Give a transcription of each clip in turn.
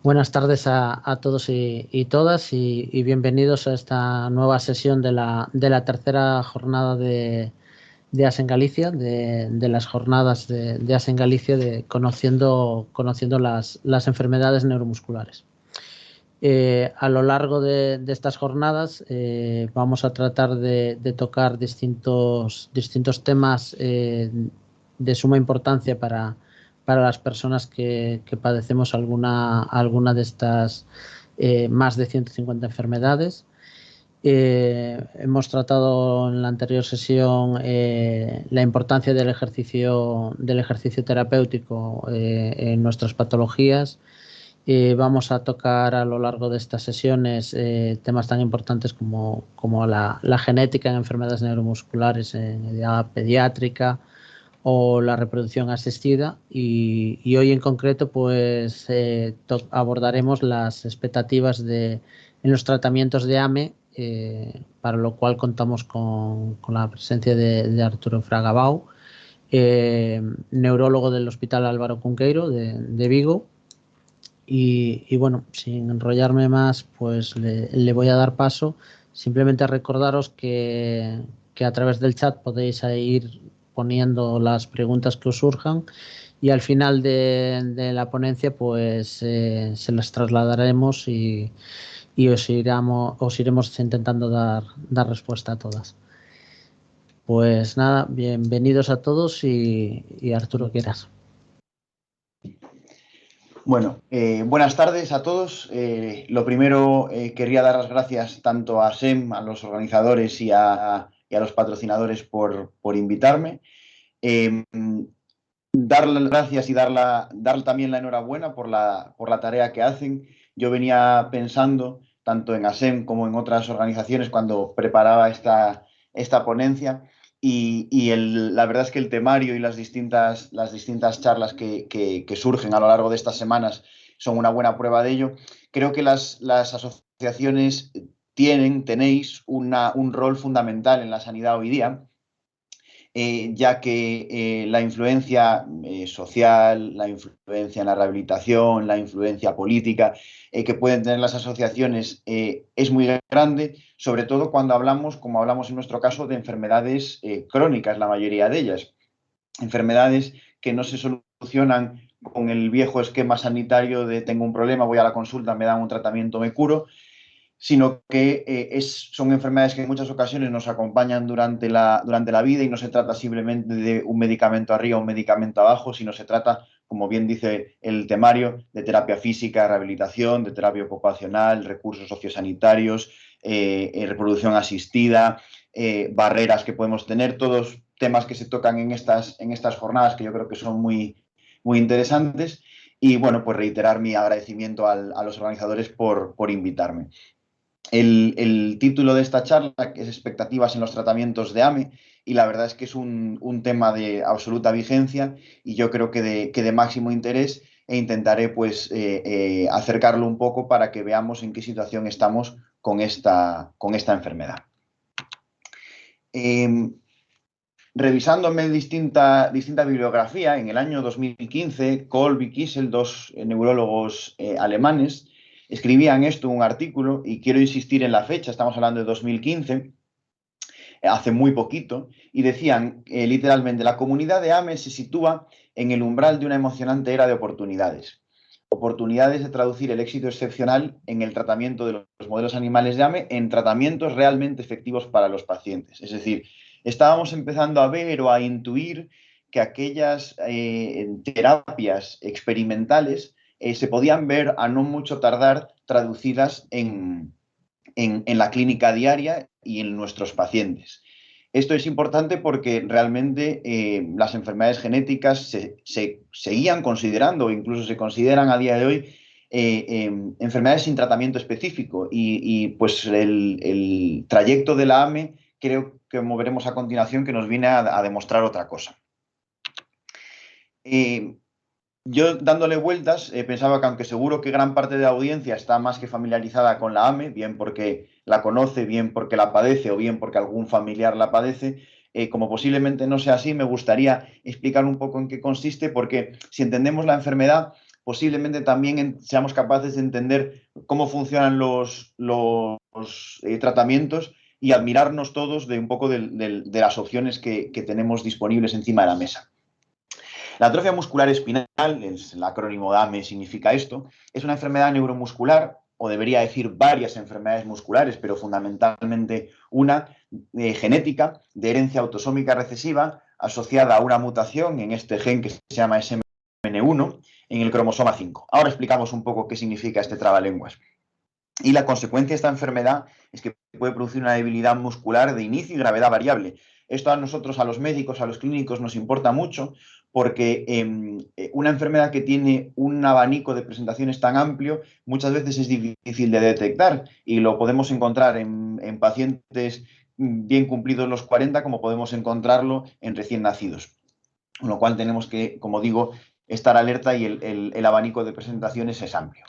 Buenas tardes a todos y todas y bienvenidos a esta nueva sesión de la tercera jornada de AS en Galicia, de las jornadas de AS en Galicia de conociendo las enfermedades neuromusculares. A lo largo de estas jornadas vamos a tratar de tocar distintos temas de suma importancia para las personas que padecemos alguna de estas más de 150 enfermedades. Hemos tratado en la anterior sesión la importancia del ejercicio terapéutico en nuestras patologías. Vamos a tocar a lo largo de estas sesiones temas tan importantes como la genética en enfermedades neuromusculares en edad pediátrica o la reproducción asistida y hoy en concreto pues abordaremos las expectativas en los tratamientos de AME, para lo cual contamos con la presencia de Arturo Fragabau, neurólogo del Hospital Álvaro Cunqueiro de Vigo. Y bueno, sin enrollarme más, pues le voy a dar paso. Simplemente recordaros que a través del chat podéis ir poniendo las preguntas que os surjan y al final de la ponencia pues se las trasladaremos y os iremos intentando dar respuesta a todas. Pues nada, bienvenidos a todos y Arturo, quieras. Bueno, buenas tardes a todos. Lo primero, querría dar las gracias tanto a SEM, a los organizadores y a los patrocinadores por invitarme. Dar las gracias y dar también la enhorabuena por la tarea que hacen. Yo venía pensando, tanto en ASEM como en otras organizaciones, cuando preparaba esta ponencia, la verdad es que el temario y las distintas charlas que surgen a lo largo de estas semanas son una buena prueba de ello. Creo que las asociaciones tenéis un rol fundamental en la sanidad hoy día, ya que la influencia social, la influencia en la rehabilitación, la influencia política que pueden tener las asociaciones es muy grande, sobre todo cuando hablamos, como hablamos en nuestro caso, de enfermedades crónicas, la mayoría de ellas. Enfermedades que no se solucionan con el viejo esquema sanitario de tengo un problema, voy a la consulta, me dan un tratamiento, me curo, sino que son enfermedades que en muchas ocasiones nos acompañan durante la vida y no se trata simplemente de un medicamento arriba, un medicamento abajo, sino se trata, como bien dice el temario, de terapia física, rehabilitación, de terapia ocupacional, recursos sociosanitarios, reproducción asistida, barreras que podemos tener, todos temas que se tocan en estas jornadas que yo creo que son muy, muy interesantes. Y bueno, pues reiterar mi agradecimiento a los organizadores por invitarme. El título de esta charla es Expectativas en los tratamientos de AME, y la verdad es que es un tema de absoluta vigencia y yo creo que de máximo interés, e intentaré pues acercarlo un poco para que veamos en qué situación estamos con esta enfermedad. Revisándome distinta bibliografía, en el año 2015, Kolb y Kissel, dos neurólogos alemanes, escribían esto, un artículo, y quiero insistir en la fecha, estamos hablando de 2015, hace muy poquito, y decían literalmente: la comunidad de AME se sitúa en el umbral de una emocionante era de oportunidades. Oportunidades de traducir el éxito excepcional en el tratamiento de los modelos animales de AME en tratamientos realmente efectivos para los pacientes. Es decir, estábamos empezando a ver o a intuir que aquellas terapias experimentales se podían ver a no mucho tardar traducidas en la clínica diaria y en nuestros pacientes. Esto es importante porque realmente las enfermedades genéticas se seguían considerando, incluso se consideran a día de hoy, enfermedades sin tratamiento específico, y pues el trayecto de la AME, creo que veremos a continuación, que nos viene a demostrar otra cosa. Yo, dándole vueltas, pensaba que, aunque seguro que gran parte de la audiencia está más que familiarizada con la AME, bien porque la conoce, bien porque la padece o bien porque algún familiar la padece, como posiblemente no sea así, me gustaría explicar un poco en qué consiste, porque si entendemos la enfermedad, posiblemente también seamos capaces de entender cómo funcionan los tratamientos y admirarnos todos de un poco de las opciones que tenemos disponibles encima de la mesa. La atrofia muscular espinal, el acrónimo DAME significa esto, es una enfermedad neuromuscular, o debería decir varias enfermedades musculares, pero fundamentalmente una genética de herencia autosómica recesiva asociada a una mutación en este gen que se llama SMN1 en el cromosoma 5. Ahora explicamos un poco qué significa este trabalenguas. Y la consecuencia de esta enfermedad es que puede producir una debilidad muscular de inicio y gravedad variable. Esto a nosotros, a los médicos, a los clínicos, nos importa mucho porque una enfermedad que tiene un abanico de presentaciones tan amplio muchas veces es difícil de detectar y lo podemos encontrar en pacientes bien cumplidos los 40 como podemos encontrarlo en recién nacidos. Con lo cual tenemos que, como digo, estar alerta y el abanico de presentaciones es amplio.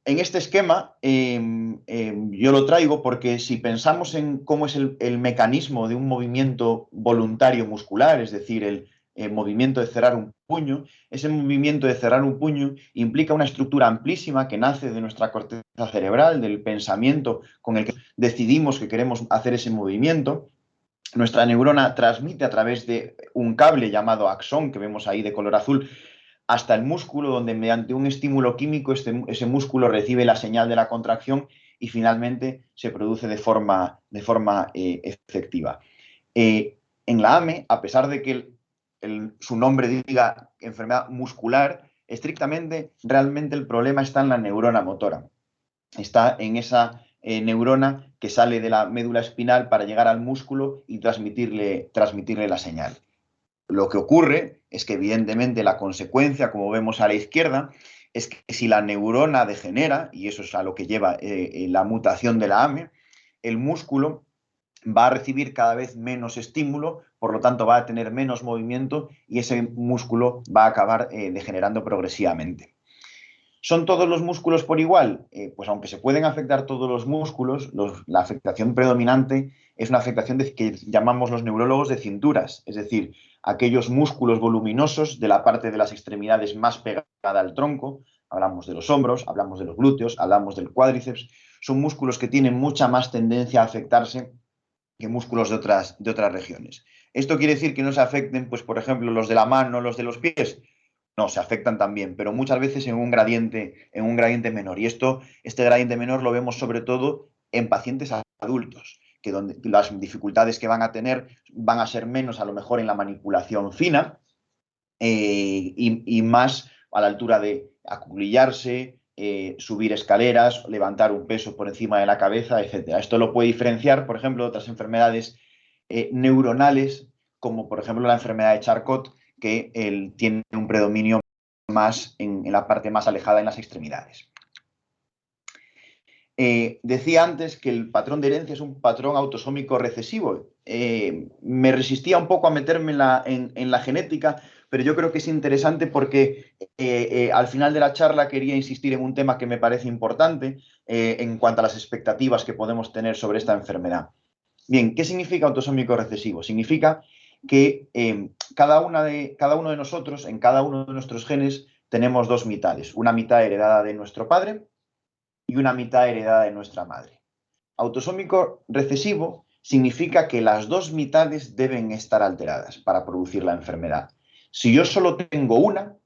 En este esquema yo lo traigo porque si pensamos en cómo es el mecanismo de un movimiento voluntario muscular, es decir, el movimiento de cerrar un puño, ese movimiento de cerrar un puño implica una estructura amplísima que nace de nuestra corteza cerebral, del pensamiento con el que decidimos que queremos hacer ese movimiento. Nuestra neurona transmite a través de un cable llamado axón, que vemos ahí de color azul, hasta el músculo, donde mediante un estímulo químico ese músculo recibe la señal de la contracción y finalmente se produce de forma efectiva. En la AME, a pesar de que su nombre diga enfermedad muscular, estrictamente, realmente el problema está en la neurona motora. Está en esa neurona que sale de la médula espinal para llegar al músculo y transmitirle la señal. Lo que ocurre es que, evidentemente, la consecuencia, como vemos a la izquierda, es que si la neurona degenera, y eso es a lo que lleva la mutación de la AME, el músculo va a recibir cada vez menos estímulo, por lo tanto va a tener menos movimiento y ese músculo va a acabar degenerando progresivamente. ¿Son todos los músculos por igual? Pues aunque se pueden afectar todos los músculos, la afectación predominante es una afectación que llamamos los neurólogos de cinturas, es decir, aquellos músculos voluminosos de la parte de las extremidades más pegada al tronco. Hablamos de los hombros, hablamos de los glúteos, hablamos del cuádriceps. Son músculos que tienen mucha más tendencia a afectarse que músculos de otras regiones. ¿Esto quiere decir que no se afecten, pues, por ejemplo, los de la mano, los de los pies? No, se afectan también, pero muchas veces en un gradiente menor. Y este gradiente menor lo vemos sobre todo en pacientes adultos, que donde las dificultades que van a tener van a ser menos a lo mejor en la manipulación fina y más a la altura de acuclillarse, subir escaleras, levantar un peso por encima de la cabeza, etc. Esto lo puede diferenciar, por ejemplo, de otras enfermedades neuronales, como por ejemplo la enfermedad de Charcot, que tiene un predominio más en la parte más alejada, en las extremidades. Decía antes que el patrón de herencia es un patrón autosómico recesivo. Me resistía un poco a meterme en la genética, pero yo creo que es interesante porque al final de la charla quería insistir en un tema que me parece importante en cuanto a las expectativas que podemos tener sobre esta enfermedad. Bien, ¿qué significa autosómico recesivo? Significa que cada uno de nosotros, en cada uno de nuestros genes, tenemos dos mitades. Una mitad heredada de nuestro padre y una mitad heredada de nuestra madre. Autosómico recesivo significa que las dos mitades deben estar alteradas para producir la enfermedad. Si yo solo tengo una,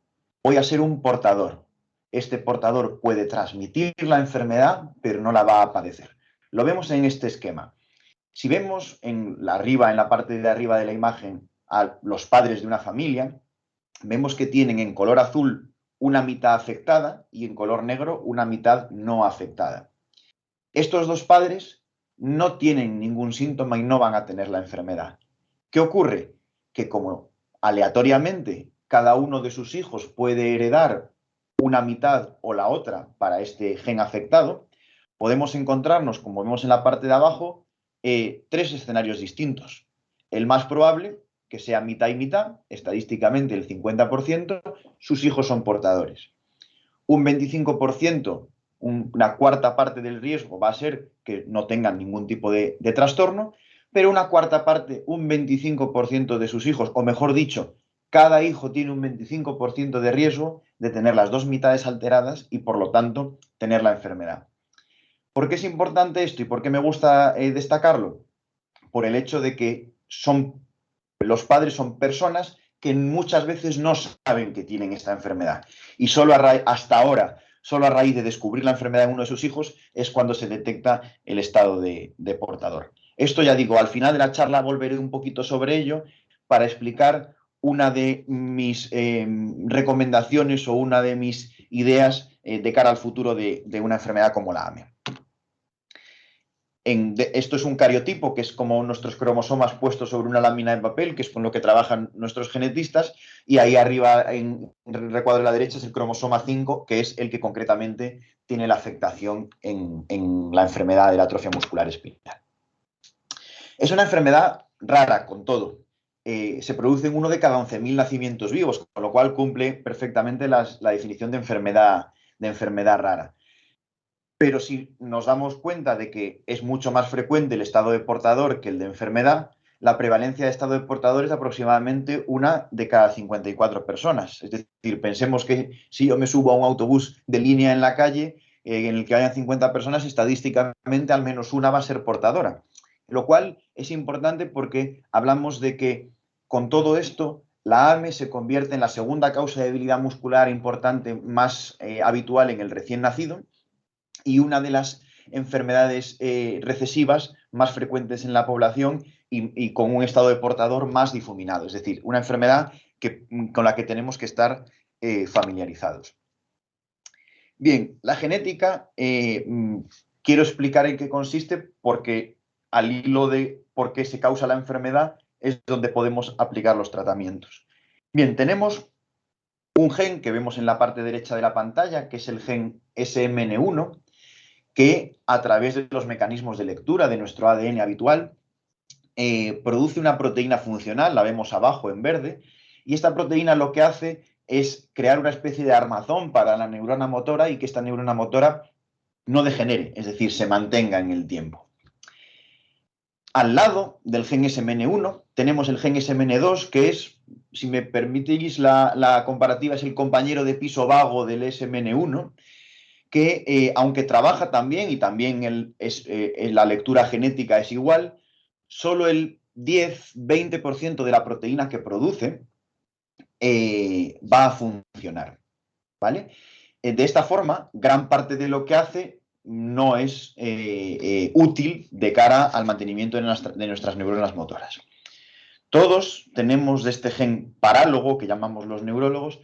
voy a ser un portador. Este portador puede transmitir la enfermedad, pero no la va a padecer. Lo vemos en este esquema. Si vemos en la parte de arriba de la imagen a los padres de una familia, vemos que tienen en color azul una mitad afectada y en color negro una mitad no afectada. Estos dos padres no tienen ningún síntoma y no van a tener la enfermedad. ¿Qué ocurre? Que como aleatoriamente cada uno de sus hijos puede heredar una mitad o la otra para este gen afectado, podemos encontrarnos, como vemos en la parte de abajo, tres escenarios distintos. El más probable, que sea mitad y mitad, estadísticamente el 50%, sus hijos son portadores. Un 25%, una cuarta parte del riesgo va a ser que no tengan ningún tipo de trastorno, pero una cuarta parte, un 25% de sus hijos, o mejor dicho, cada hijo tiene un 25% de riesgo de tener las dos mitades alteradas y, por lo tanto, tener la enfermedad. ¿Por qué es importante esto y por qué me gusta destacarlo? Por el hecho de que los padres son personas que muchas veces no saben que tienen esta enfermedad. Y hasta ahora, solo a raíz de descubrir la enfermedad en uno de sus hijos, es cuando se detecta el estado de portador. Esto, ya digo, al final de la charla volveré un poquito sobre ello para explicar una de mis recomendaciones o una de mis ideas de cara al futuro de una enfermedad como la AME. Esto es un cariotipo, que es como nuestros cromosomas puestos sobre una lámina de papel, que es con lo que trabajan nuestros genetistas, y ahí arriba, en el recuadro de la derecha, es el cromosoma 5, que es el que concretamente tiene la afectación en la enfermedad de la atrofia muscular espinal. Es una enfermedad rara, con todo. Se produce en 1 de cada 11.000 nacimientos vivos, con lo cual cumple perfectamente la definición de enfermedad rara. Pero si nos damos cuenta de que es mucho más frecuente el estado de portador que el de enfermedad, la prevalencia de estado de portador es aproximadamente 1 de cada 54 personas. Es decir, pensemos que si yo me subo a un autobús de línea en la calle, en el que hayan 50 personas, estadísticamente al menos una va a ser portadora. Lo cual es importante porque hablamos de que con todo esto la AME se convierte en la segunda causa de debilidad muscular importante más habitual en el recién nacido, y una de las enfermedades recesivas más frecuentes en la población y con un estado de portador más difuminado. Es decir, una enfermedad con la que tenemos que estar familiarizados. Bien, la genética, quiero explicar en qué consiste, porque al hilo de por qué se causa la enfermedad es donde podemos aplicar los tratamientos. Bien, tenemos un gen que vemos en la parte derecha de la pantalla, que es el gen SMN1, que a través de los mecanismos de lectura de nuestro ADN habitual produce una proteína funcional, la vemos abajo en verde, y esta proteína lo que hace es crear una especie de armazón para la neurona motora y que esta neurona motora no degenere, es decir, se mantenga en el tiempo. Al lado del gen SMN1 tenemos el gen SMN2, que es, si me permitís la comparativa, es el compañero de piso vago del SMN1, que aunque trabaja también, y también la lectura genética es igual, solo el 10-20% de la proteína que produce va a funcionar, ¿vale? De esta forma, gran parte de lo que hace no es útil de cara al mantenimiento de nuestras neuronas motoras. Todos tenemos de este gen parálogo, que llamamos los neurólogos,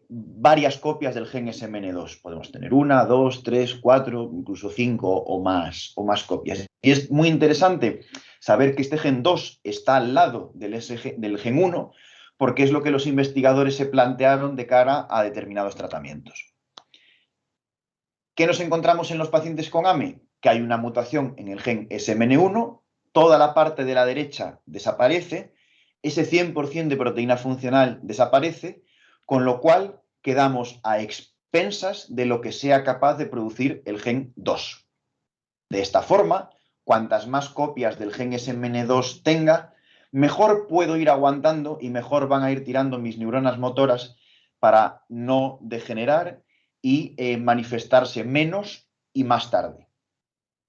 varias copias del gen SMN2. Podemos tener 1, 2, 3, 4, incluso 5 o más copias. Y es muy interesante saber que este gen 2 está al lado del gen 1, porque es lo que los investigadores se plantearon de cara a determinados tratamientos. ¿Qué nos encontramos en los pacientes con AME? Que hay una mutación en el gen SMN1, toda la parte de la derecha desaparece, ese 100% de proteína funcional desaparece, con lo cual quedamos a expensas de lo que sea capaz de producir el gen 2. De esta forma, cuantas más copias del gen SMN2 tenga, mejor puedo ir aguantando y mejor van a ir tirando mis neuronas motoras para no degenerar y manifestarse menos y más tarde.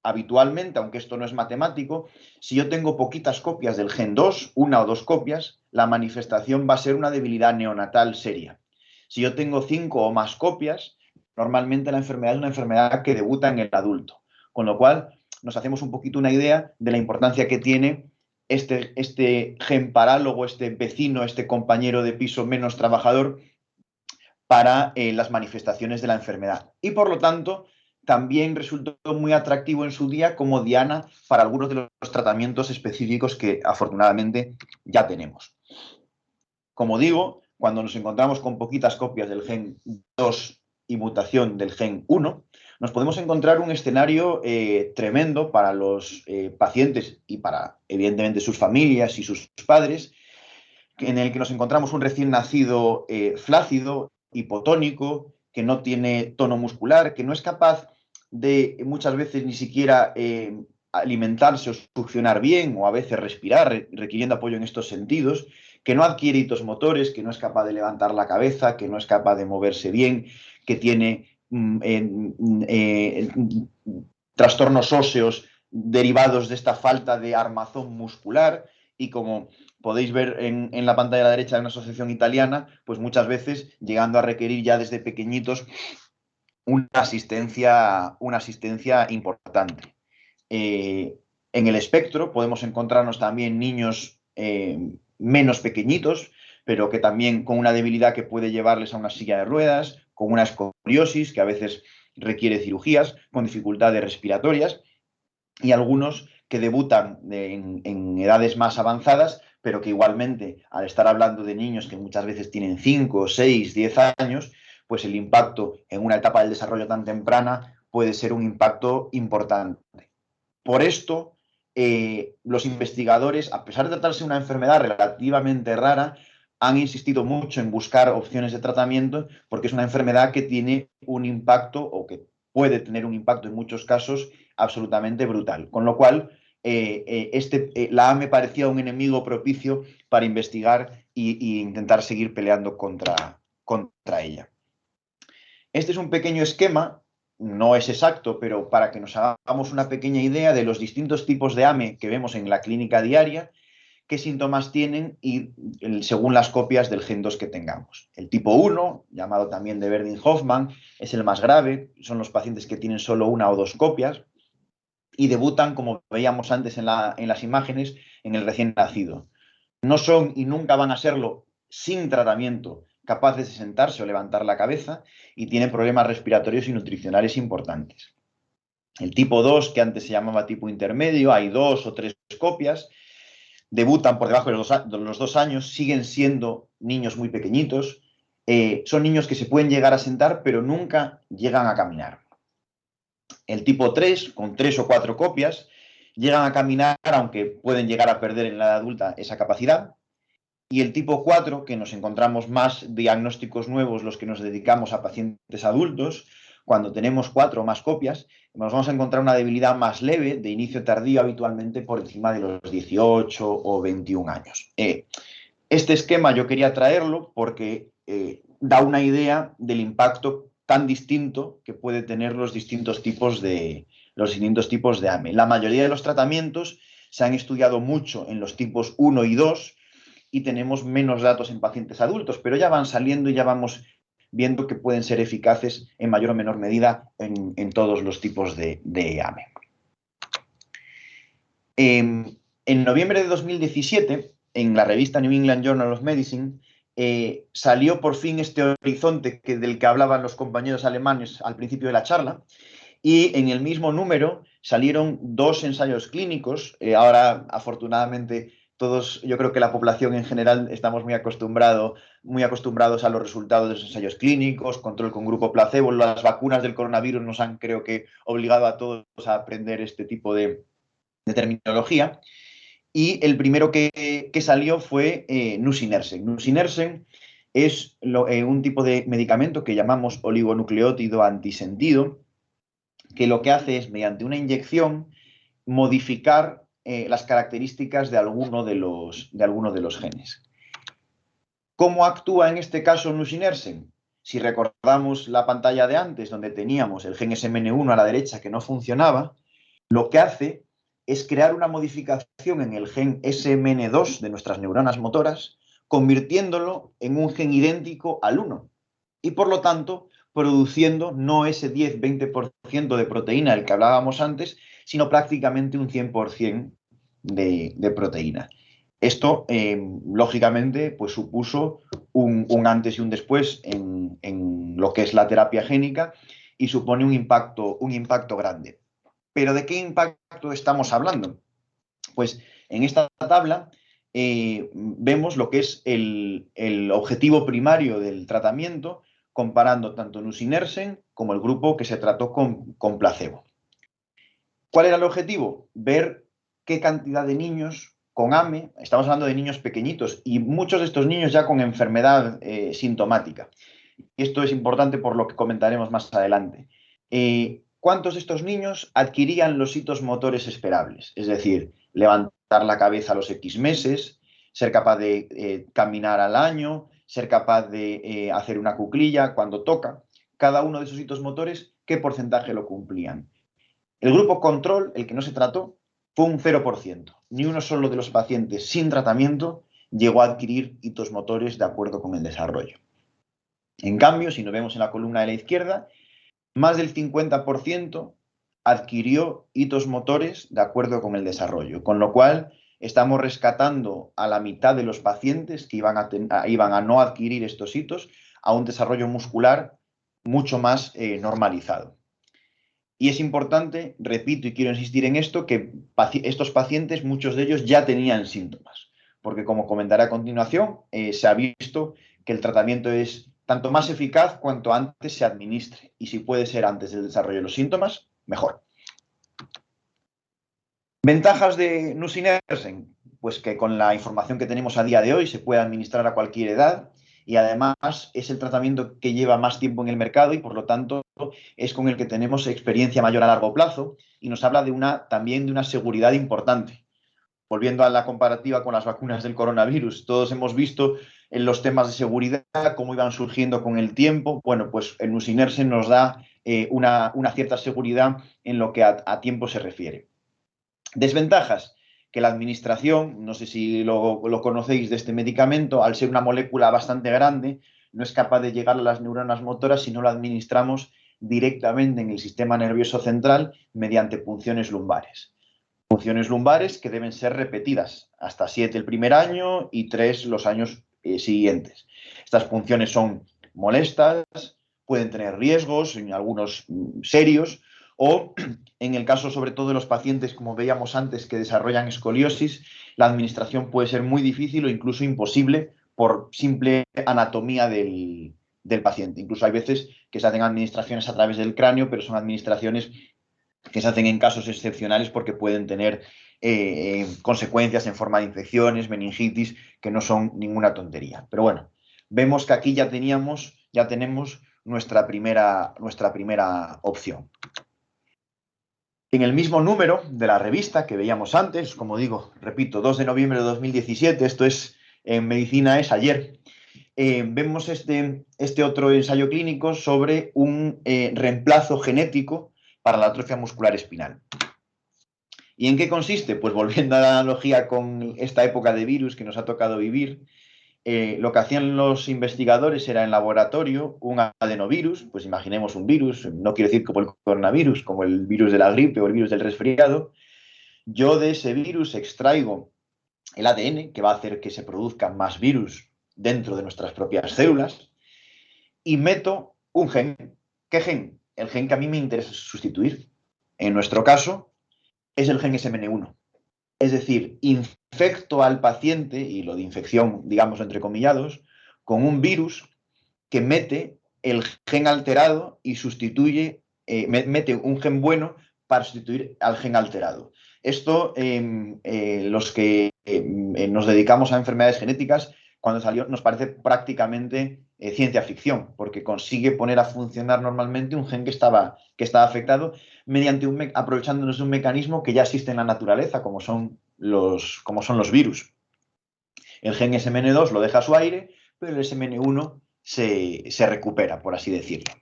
Habitualmente, aunque esto no es matemático, si yo tengo poquitas copias del gen 2, 1 o 2 copias, la manifestación va a ser una debilidad neonatal seria. Si yo tengo 5 o más copias, normalmente la enfermedad es una enfermedad que debuta en el adulto, con lo cual nos hacemos un poquito una idea de la importancia que tiene este gen parálogo, este vecino, este compañero de piso menos trabajador para las manifestaciones de la enfermedad. Y por lo tanto, también resultó muy atractivo en su día como diana para algunos de los tratamientos específicos que afortunadamente ya tenemos. Como digo, cuando nos encontramos con poquitas copias del gen 2 y mutación del gen 1, nos podemos encontrar un escenario tremendo para los pacientes y para, evidentemente, sus familias y sus padres, en el que nos encontramos un recién nacido flácido, hipotónico, que no tiene tono muscular, que no es capaz de muchas veces ni siquiera alimentarse o succionar bien, o a veces respirar, requiriendo apoyo en estos sentidos, que no adquiere hitos motores, que no es capaz de levantar la cabeza, que no es capaz de moverse bien, que tiene trastornos óseos derivados de esta falta de armazón muscular, y como podéis ver en la pantalla a la derecha de una asociación italiana, pues muchas veces llegando a requerir ya desde pequeñitos una asistencia importante. En el espectro podemos encontrarnos también niños menos pequeñitos, pero que también con una debilidad que puede llevarles a una silla de ruedas, con una escoliosis que a veces requiere cirugías, con dificultades respiratorias, y algunos que debutan en edades más avanzadas, pero que igualmente, al estar hablando de niños que muchas veces tienen 5, 6, 10 años, pues el impacto en una etapa del desarrollo tan temprana puede ser un impacto importante. Por esto, los investigadores, a pesar de tratarse de una enfermedad relativamente rara, han insistido mucho en buscar opciones de tratamiento, porque es una enfermedad que tiene un impacto, o que puede tener un impacto en muchos casos, absolutamente brutal. Con lo cual, la AME parecía un enemigo propicio para investigar e intentar seguir peleando contra ella. Este es un pequeño esquema, no es exacto, pero para que nos hagamos una pequeña idea de los distintos tipos de AME que vemos en la clínica diaria, qué síntomas tienen y según las copias del gen 2 que tengamos. El tipo 1, llamado también de Verdin-Hoffmann, es el más grave, son los pacientes que tienen solo una o dos copias y debutan, como veíamos antes en las imágenes, en el recién nacido. No son y nunca van a serlo sin tratamiento capaces de sentarse o levantar la cabeza, y tienen problemas respiratorios y nutricionales importantes. El tipo 2, que antes se llamaba tipo intermedio, hay 2 o 3 copias, debutan por debajo de los 2 años, siguen siendo niños muy pequeñitos, son niños que se pueden llegar a sentar, pero nunca llegan a caminar. El tipo 3, con 3 o 4 copias, llegan a caminar, aunque pueden llegar a perder en la edad adulta esa capacidad. Y el tipo 4, que nos encontramos más diagnósticos nuevos los que nos dedicamos a pacientes adultos, cuando tenemos 4 o más copias, nos vamos a encontrar una debilidad más leve, de inicio tardío, habitualmente por encima de los 18 o 21 años. Este esquema yo quería traerlo porque da una idea del impacto tan distinto que puede tener los distintos tipos de AME. La mayoría de los tratamientos se han estudiado mucho en los tipos 1 y 2, y tenemos menos datos en pacientes adultos, pero ya van saliendo y ya vamos viendo que pueden ser eficaces en mayor o menor medida en todos los tipos de AME. En noviembre de 2017, en la revista New England Journal of Medicine, salió por fin este horizonte del que hablaban los compañeros alemanes al principio de la charla, y en el mismo número salieron 2 ensayos clínicos. Ahora, afortunadamente, todos, yo creo que la población en general, estamos muy acostumbrados a los resultados de los ensayos clínicos, control con grupo placebo. Las vacunas del coronavirus nos han, creo que, obligado a todos a aprender este tipo de terminología. Y el primero que salió fue nusinersen. Nusinersen es un tipo de medicamento que llamamos oligonucleótido antisentido, que lo que hace es, mediante una inyección, modificar las características de alguno de los genes. ¿Cómo actúa en este caso nusinersen? Si recordamos la pantalla de antes, donde teníamos el gen SMN1 a la derecha que no funcionaba, lo que hace es crear una modificación en el gen SMN2 de nuestras neuronas motoras, convirtiéndolo en un gen idéntico al 1. Y por lo tanto, produciendo no ese 10-20% de proteína del que hablábamos antes, sino prácticamente un 100% de proteína. Esto, lógicamente, pues supuso un antes y un después en lo que es la terapia génica, y supone un impacto grande. ¿Pero de qué impacto estamos hablando? Pues en esta tabla vemos lo que es el objetivo primario del tratamiento, comparando tanto nusinersen como el grupo que se trató con placebo. ¿Cuál era el objetivo? Ver qué cantidad de niños con AME, estamos hablando de niños pequeñitos, y muchos de estos niños ya con enfermedad sintomática. Esto es importante por lo que comentaremos más adelante. ¿cuántos de estos niños adquirían los hitos motores esperables? Es decir, levantar la cabeza a los X meses, ser capaz de caminar al año, ser capaz de hacer una cuclilla cuando toca. Cada uno de esos hitos motores, ¿qué porcentaje lo cumplían? El grupo control, el que no se trató, fue un 0%. Ni uno solo de los pacientes sin tratamiento llegó a adquirir hitos motores de acuerdo con el desarrollo. En cambio, si nos vemos en la columna de la izquierda, más del 50% adquirió hitos motores de acuerdo con el desarrollo, con lo cual estamos rescatando a la mitad de los pacientes que iban a no adquirir estos hitos a un desarrollo muscular mucho más normalizado. Y es importante, repito y quiero insistir en esto, que estos pacientes, muchos de ellos ya tenían síntomas, porque como comentaré a continuación, se ha visto que el tratamiento es tanto más eficaz cuanto antes se administre, y si puede ser antes del desarrollo de los síntomas, mejor. Ventajas de nusinersen, pues que con la información que tenemos a día de hoy se puede administrar a cualquier edad, y además es el tratamiento que lleva más tiempo en el mercado y por lo tanto es con el que tenemos experiencia mayor a largo plazo y nos habla también de una seguridad importante. Volviendo a la comparativa con las vacunas del coronavirus, todos hemos visto en los temas de seguridad cómo iban surgiendo con el tiempo. Bueno, pues el nusinersen nos da una cierta seguridad en lo que a tiempo se refiere. Desventajas, que la administración, no sé si lo conocéis de este medicamento, al ser una molécula bastante grande, no es capaz de llegar a las neuronas motoras si no lo administramos directamente en el sistema nervioso central mediante punciones lumbares. Punciones lumbares que deben ser repetidas, hasta 7 el primer año y 3 los años siguientes. Estas punciones son molestas, pueden tener riesgos, en algunos serios, o en el caso sobre todo de los pacientes, como veíamos antes, que desarrollan escoliosis, la administración puede ser muy difícil o incluso imposible por simple anatomía del paciente. Incluso hay veces que se hacen administraciones a través del cráneo, pero son administraciones que se hacen en casos excepcionales porque pueden tener consecuencias en forma de infecciones, meningitis, que no son ninguna tontería. Pero bueno, vemos que aquí ya tenemos nuestra primera opción. En el mismo número de la revista que veíamos antes, como digo, repito, 2 de noviembre de 2017, esto es en Medicina es ayer, vemos este otro ensayo clínico sobre un reemplazo genético para la atrofia muscular espinal. ¿Y en qué consiste? Pues volviendo a la analogía con esta época de virus que nos ha tocado vivir, lo que hacían los investigadores era en laboratorio un adenovirus, pues imaginemos un virus, no quiero decir como el coronavirus, como el virus de la gripe o el virus del resfriado. Yo de ese virus extraigo el ADN, que va a hacer que se produzcan más virus dentro de nuestras propias células, y meto un gen. ¿Qué gen? El gen que a mí me interesa sustituir. En nuestro caso, es el gen SMN1. Es decir, infecto al paciente, y lo de infección, digamos, entre comillados, con un virus que mete el gen alterado y sustituye, mete un gen bueno para sustituir al gen alterado. Esto, los que nos dedicamos a enfermedades genéticas, cuando salió nos parece prácticamente ciencia ficción, porque consigue poner a funcionar normalmente un gen que estaba afectado mediante aprovechándonos de un mecanismo que ya existe en la naturaleza, como son los virus. El gen SMN2 lo deja a su aire, pero el SMN1 se recupera, por así decirlo.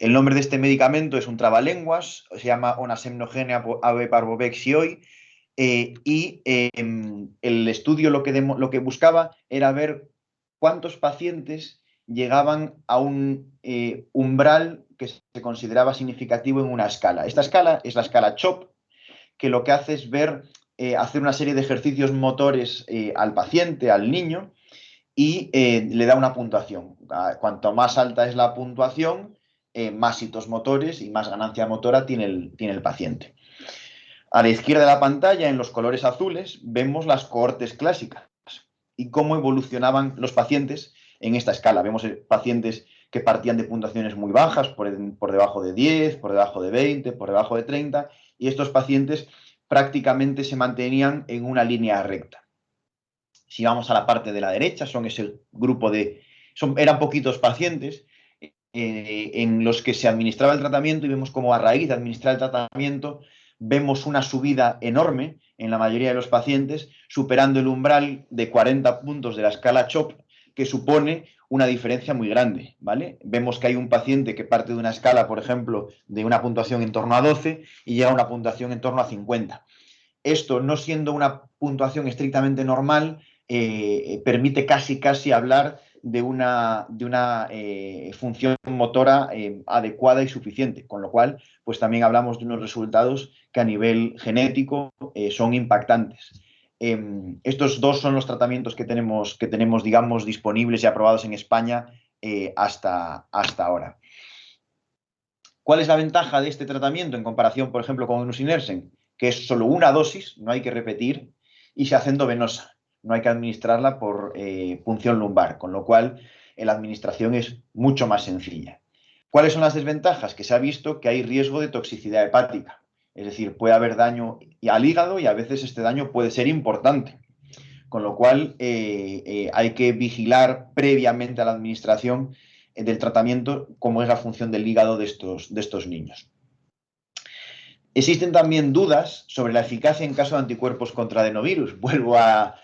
El nombre de este medicamento es un trabalenguas, se llama onasemnogenia aveparbovexioy, y el estudio lo que buscaba era ver cuántos pacientes llegaban a un umbral que se consideraba significativo en una escala. Esta escala es la escala CHOP, que lo que hace es hacer una serie de ejercicios motores al paciente, al niño, y le da una puntuación. Cuanto más alta es la puntuación, más hitos motores y más ganancia motora tiene el paciente. A la izquierda de la pantalla, en los colores azules, vemos las cohortes clásicas y cómo evolucionaban los pacientes en esta escala. Vemos pacientes que partían de puntuaciones muy bajas, por debajo de 10, por debajo de 20, por debajo de 30, y estos pacientes prácticamente se mantenían en una línea recta. Si vamos a la parte de la derecha, son ese grupo eran poquitos pacientes, en los que se administraba el tratamiento y vemos como a raíz de administrar el tratamiento vemos una subida enorme en la mayoría de los pacientes, superando el umbral de 40 puntos de la escala CHOP, que supone una diferencia muy grande, ¿vale? Vemos que hay un paciente que parte de una escala, por ejemplo, de una puntuación en torno a 12 y llega a una puntuación en torno a 50. Esto, no siendo una puntuación estrictamente normal, permite casi hablar de una función motora adecuada y suficiente, con lo cual pues también hablamos de unos resultados que a nivel genético son impactantes. Estos dos son los tratamientos que tenemos, digamos, disponibles y aprobados en España hasta ahora. ¿Cuál es la ventaja de este tratamiento en comparación, por ejemplo, con el nusinersen? Que es solo una dosis, no hay que repetir, y se hace endovenosa. No hay que administrarla por punción lumbar, con lo cual la administración es mucho más sencilla. ¿Cuáles son las desventajas? Que se ha visto que hay riesgo de toxicidad hepática. Es decir, puede haber daño al hígado y a veces este daño puede ser importante. Con lo cual hay que vigilar previamente a la administración del tratamiento cómo es la función del hígado de estos niños. Existen también dudas sobre la eficacia en caso de anticuerpos contra adenovirus. Vuelvo a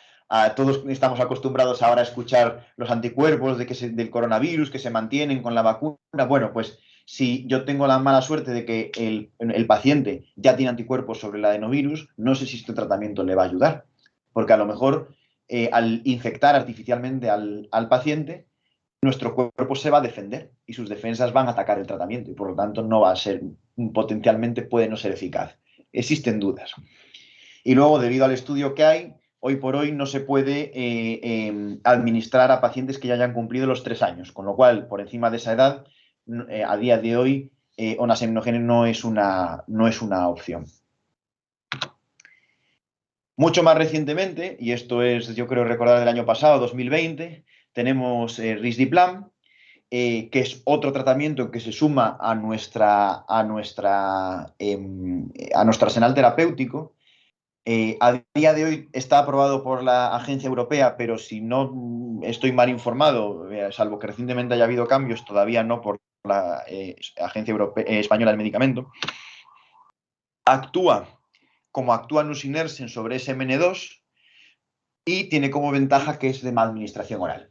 todos estamos acostumbrados ahora a escuchar los anticuerpos del coronavirus que se mantienen con la vacuna. Bueno, pues si yo tengo la mala suerte de que el paciente ya tiene anticuerpos sobre el adenovirus, no sé si este tratamiento le va a ayudar, porque a lo mejor al infectar artificialmente al paciente, nuestro cuerpo se va a defender y sus defensas van a atacar el tratamiento y por lo tanto no va a ser, potencialmente puede no ser eficaz. Existen dudas. Y luego, debido al estudio que hay, hoy por hoy no se puede administrar a pacientes que ya hayan cumplido los 3 años, con lo cual, por encima de esa edad, a día de hoy, onasemnogene no es una opción. Mucho más recientemente, y esto es, yo creo recordar del año pasado, 2020, tenemos Risdiplam, que es otro tratamiento que se suma a nuestro arsenal terapéutico. A día de hoy está aprobado por la Agencia Europea, pero si no estoy mal informado, salvo que recientemente haya habido cambios, todavía no por la Agencia Española del Medicamento. Actúa como actúa nusinersen sobre SMN2 y tiene como ventaja que es de administración oral.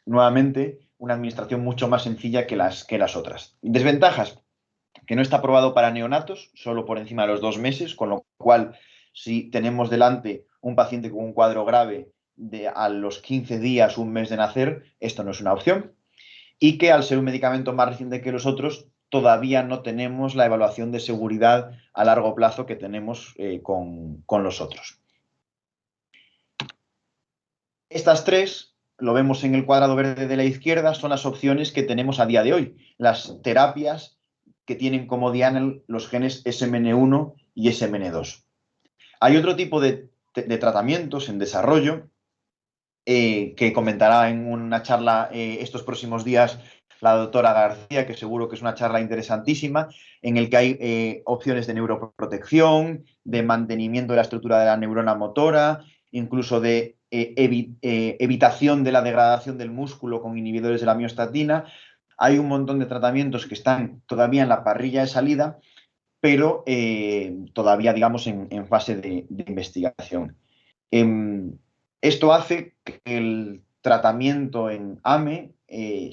Nuevamente, una administración mucho más sencilla que las otras. Desventajas, que no está aprobado para neonatos, solo por encima de los 2 meses, con lo cual, si tenemos delante un paciente con un cuadro grave a los 15 días, un mes de nacer, esto no es una opción. Y que al ser un medicamento más reciente que los otros, todavía no tenemos la evaluación de seguridad a largo plazo que tenemos con los otros. Estas tres, lo vemos en el cuadrado verde de la izquierda, son las opciones que tenemos a día de hoy. Las terapias que tienen como diana los genes SMN1 y SMN2. Hay otro tipo de tratamientos en desarrollo que comentará en una charla estos próximos días la doctora García, que seguro que es una charla interesantísima, en el que hay opciones de neuroprotección, de mantenimiento de la estructura de la neurona motora, incluso de evitación de la degradación del músculo con inhibidores de la miostatina. Hay un montón de tratamientos que están todavía en la parrilla de salida, pero todavía, digamos, en fase de investigación. Esto hace que el tratamiento en AME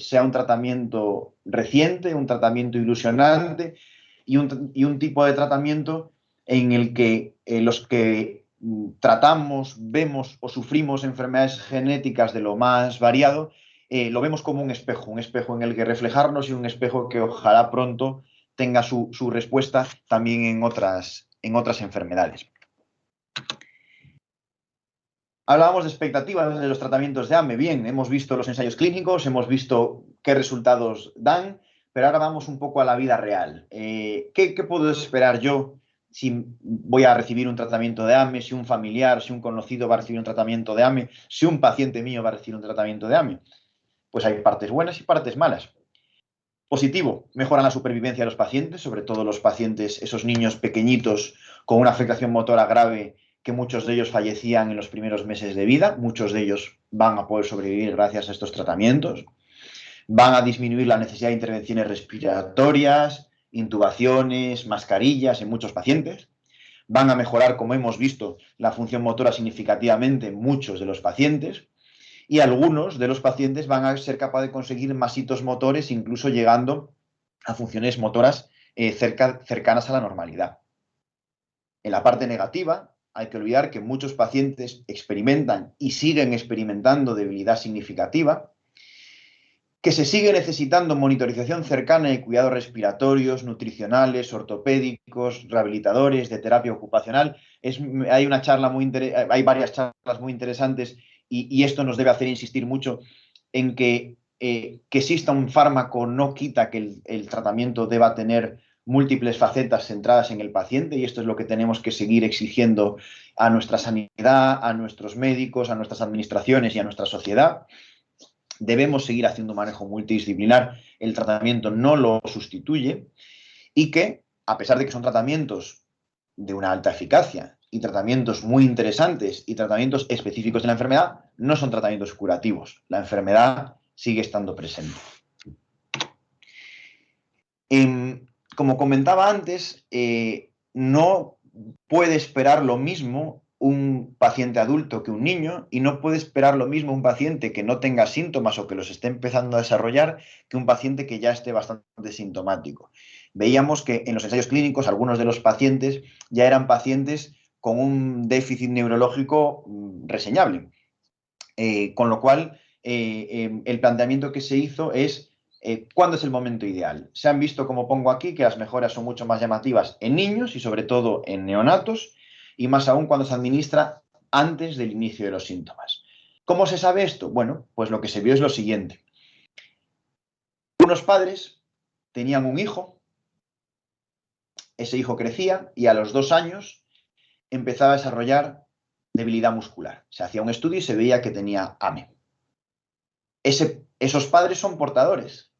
sea un tratamiento reciente, un tratamiento ilusionante y un tipo de tratamiento en el que los que tratamos, vemos o sufrimos enfermedades genéticas de lo más variado, lo vemos como un espejo en el que reflejarnos y un espejo que ojalá pronto tenga su respuesta también en otras enfermedades. Hablábamos de expectativas de los tratamientos de AME. Bien, hemos visto los ensayos clínicos, hemos visto qué resultados dan, pero ahora vamos un poco a la vida real. ¿Qué puedo esperar yo si voy a recibir un tratamiento de AME, si un familiar, si un conocido va a recibir un tratamiento de AME, si un paciente mío va a recibir un tratamiento de AME? Pues hay partes buenas y partes malas. Positivo, mejoran la supervivencia de los pacientes, sobre todo los pacientes, esos niños pequeñitos con una afectación motora grave, que muchos de ellos fallecían en los primeros meses de vida. Muchos de ellos van a poder sobrevivir gracias a estos tratamientos. van a disminuir la necesidad de intervenciones respiratorias, intubaciones, mascarillas en muchos pacientes, van a mejorar, como hemos visto, la función motora significativamente en muchos de los pacientes, y algunos de los pacientes van a ser capaces de conseguir más hitos motores, incluso llegando a funciones motoras cercanas a la normalidad. En la parte negativa, hay que olvidar que muchos pacientes experimentan y siguen experimentando debilidad significativa, que se sigue necesitando monitorización cercana y cuidados respiratorios, nutricionales, ortopédicos, rehabilitadores, de terapia ocupacional. Hay varias charlas muy interesantes y esto nos debe hacer insistir mucho en que exista un fármaco no quita que el tratamiento deba tener múltiples facetas centradas en el paciente, y esto es lo que tenemos que seguir exigiendo a nuestra sanidad, a nuestros médicos, a nuestras administraciones y a nuestra sociedad. Debemos seguir haciendo un manejo multidisciplinar, el tratamiento no lo sustituye, y que, a pesar de que son tratamientos de una alta eficacia y tratamientos muy interesantes y tratamientos específicos de la enfermedad, no son tratamientos curativos. La enfermedad sigue estando presente. Como comentaba antes, no puede esperar lo mismo un paciente adulto que un niño, y no puede esperar lo mismo un paciente que no tenga síntomas o que los esté empezando a desarrollar que un paciente que ya esté bastante sintomático. Veíamos que en los ensayos clínicos algunos de los pacientes ya eran pacientes con un déficit neurológico reseñable, con lo cual el planteamiento que se hizo es ¿cuándo es el momento ideal? Se han visto, como pongo aquí, que las mejoras son mucho más llamativas en niños y sobre todo en neonatos, y más aún cuando se administra antes del inicio de los síntomas. ¿Cómo se sabe esto? Bueno, pues lo que se vio es lo siguiente. Unos padres tenían un hijo, ese hijo crecía y a los 2 años empezaba a desarrollar debilidad muscular. Se hacía un estudio y se veía que tenía AME. Esos padres son portadores,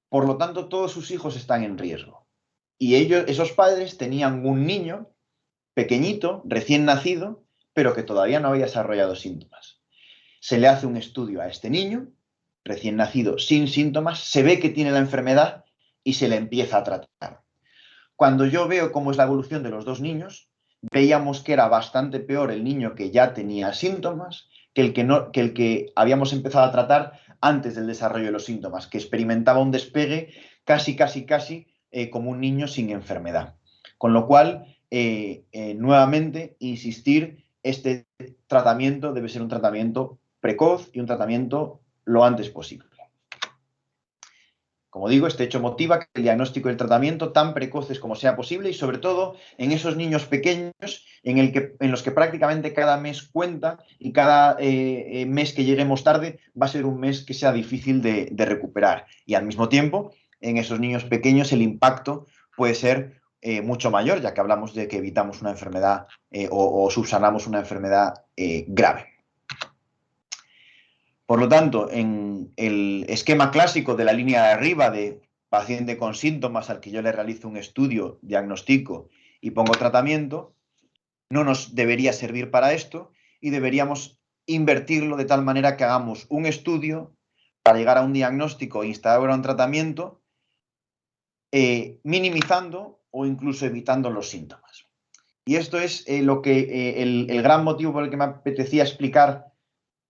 por lo tanto todos sus hijos están en riesgo. Y esos padres tenían un niño pequeñito, recién nacido, pero que todavía no había desarrollado síntomas. Se le hace un estudio a este niño, recién nacido, sin síntomas, se ve que tiene la enfermedad y se le empieza a tratar. Cuando yo veo cómo es la evolución de los dos niños, veíamos que era bastante peor el niño que ya tenía síntomas que el que habíamos empezado a tratar antes del desarrollo de los síntomas, que experimentaba un despegue casi como un niño sin enfermedad. Con lo cual, nuevamente, insistir, este tratamiento debe ser un tratamiento precoz y un tratamiento lo antes posible. Como digo, este hecho motiva que el diagnóstico y el tratamiento tan precoces como sea posible, y sobre todo en esos niños pequeños en los que prácticamente cada mes cuenta, y cada mes que lleguemos tarde va a ser un mes que sea difícil de recuperar. Y al mismo tiempo, en esos niños pequeños el impacto puede ser mucho mayor, ya que hablamos de que evitamos una enfermedad o subsanamos una enfermedad grave. Por lo tanto, en el esquema clásico de la línea de arriba de paciente con síntomas al que yo le realizo un estudio, diagnostico y pongo tratamiento, no nos debería servir para esto, y deberíamos invertirlo de tal manera que hagamos un estudio para llegar a un diagnóstico e instaurar un tratamiento, minimizando o incluso evitando los síntomas. Y esto es el gran motivo por el que me apetecía explicar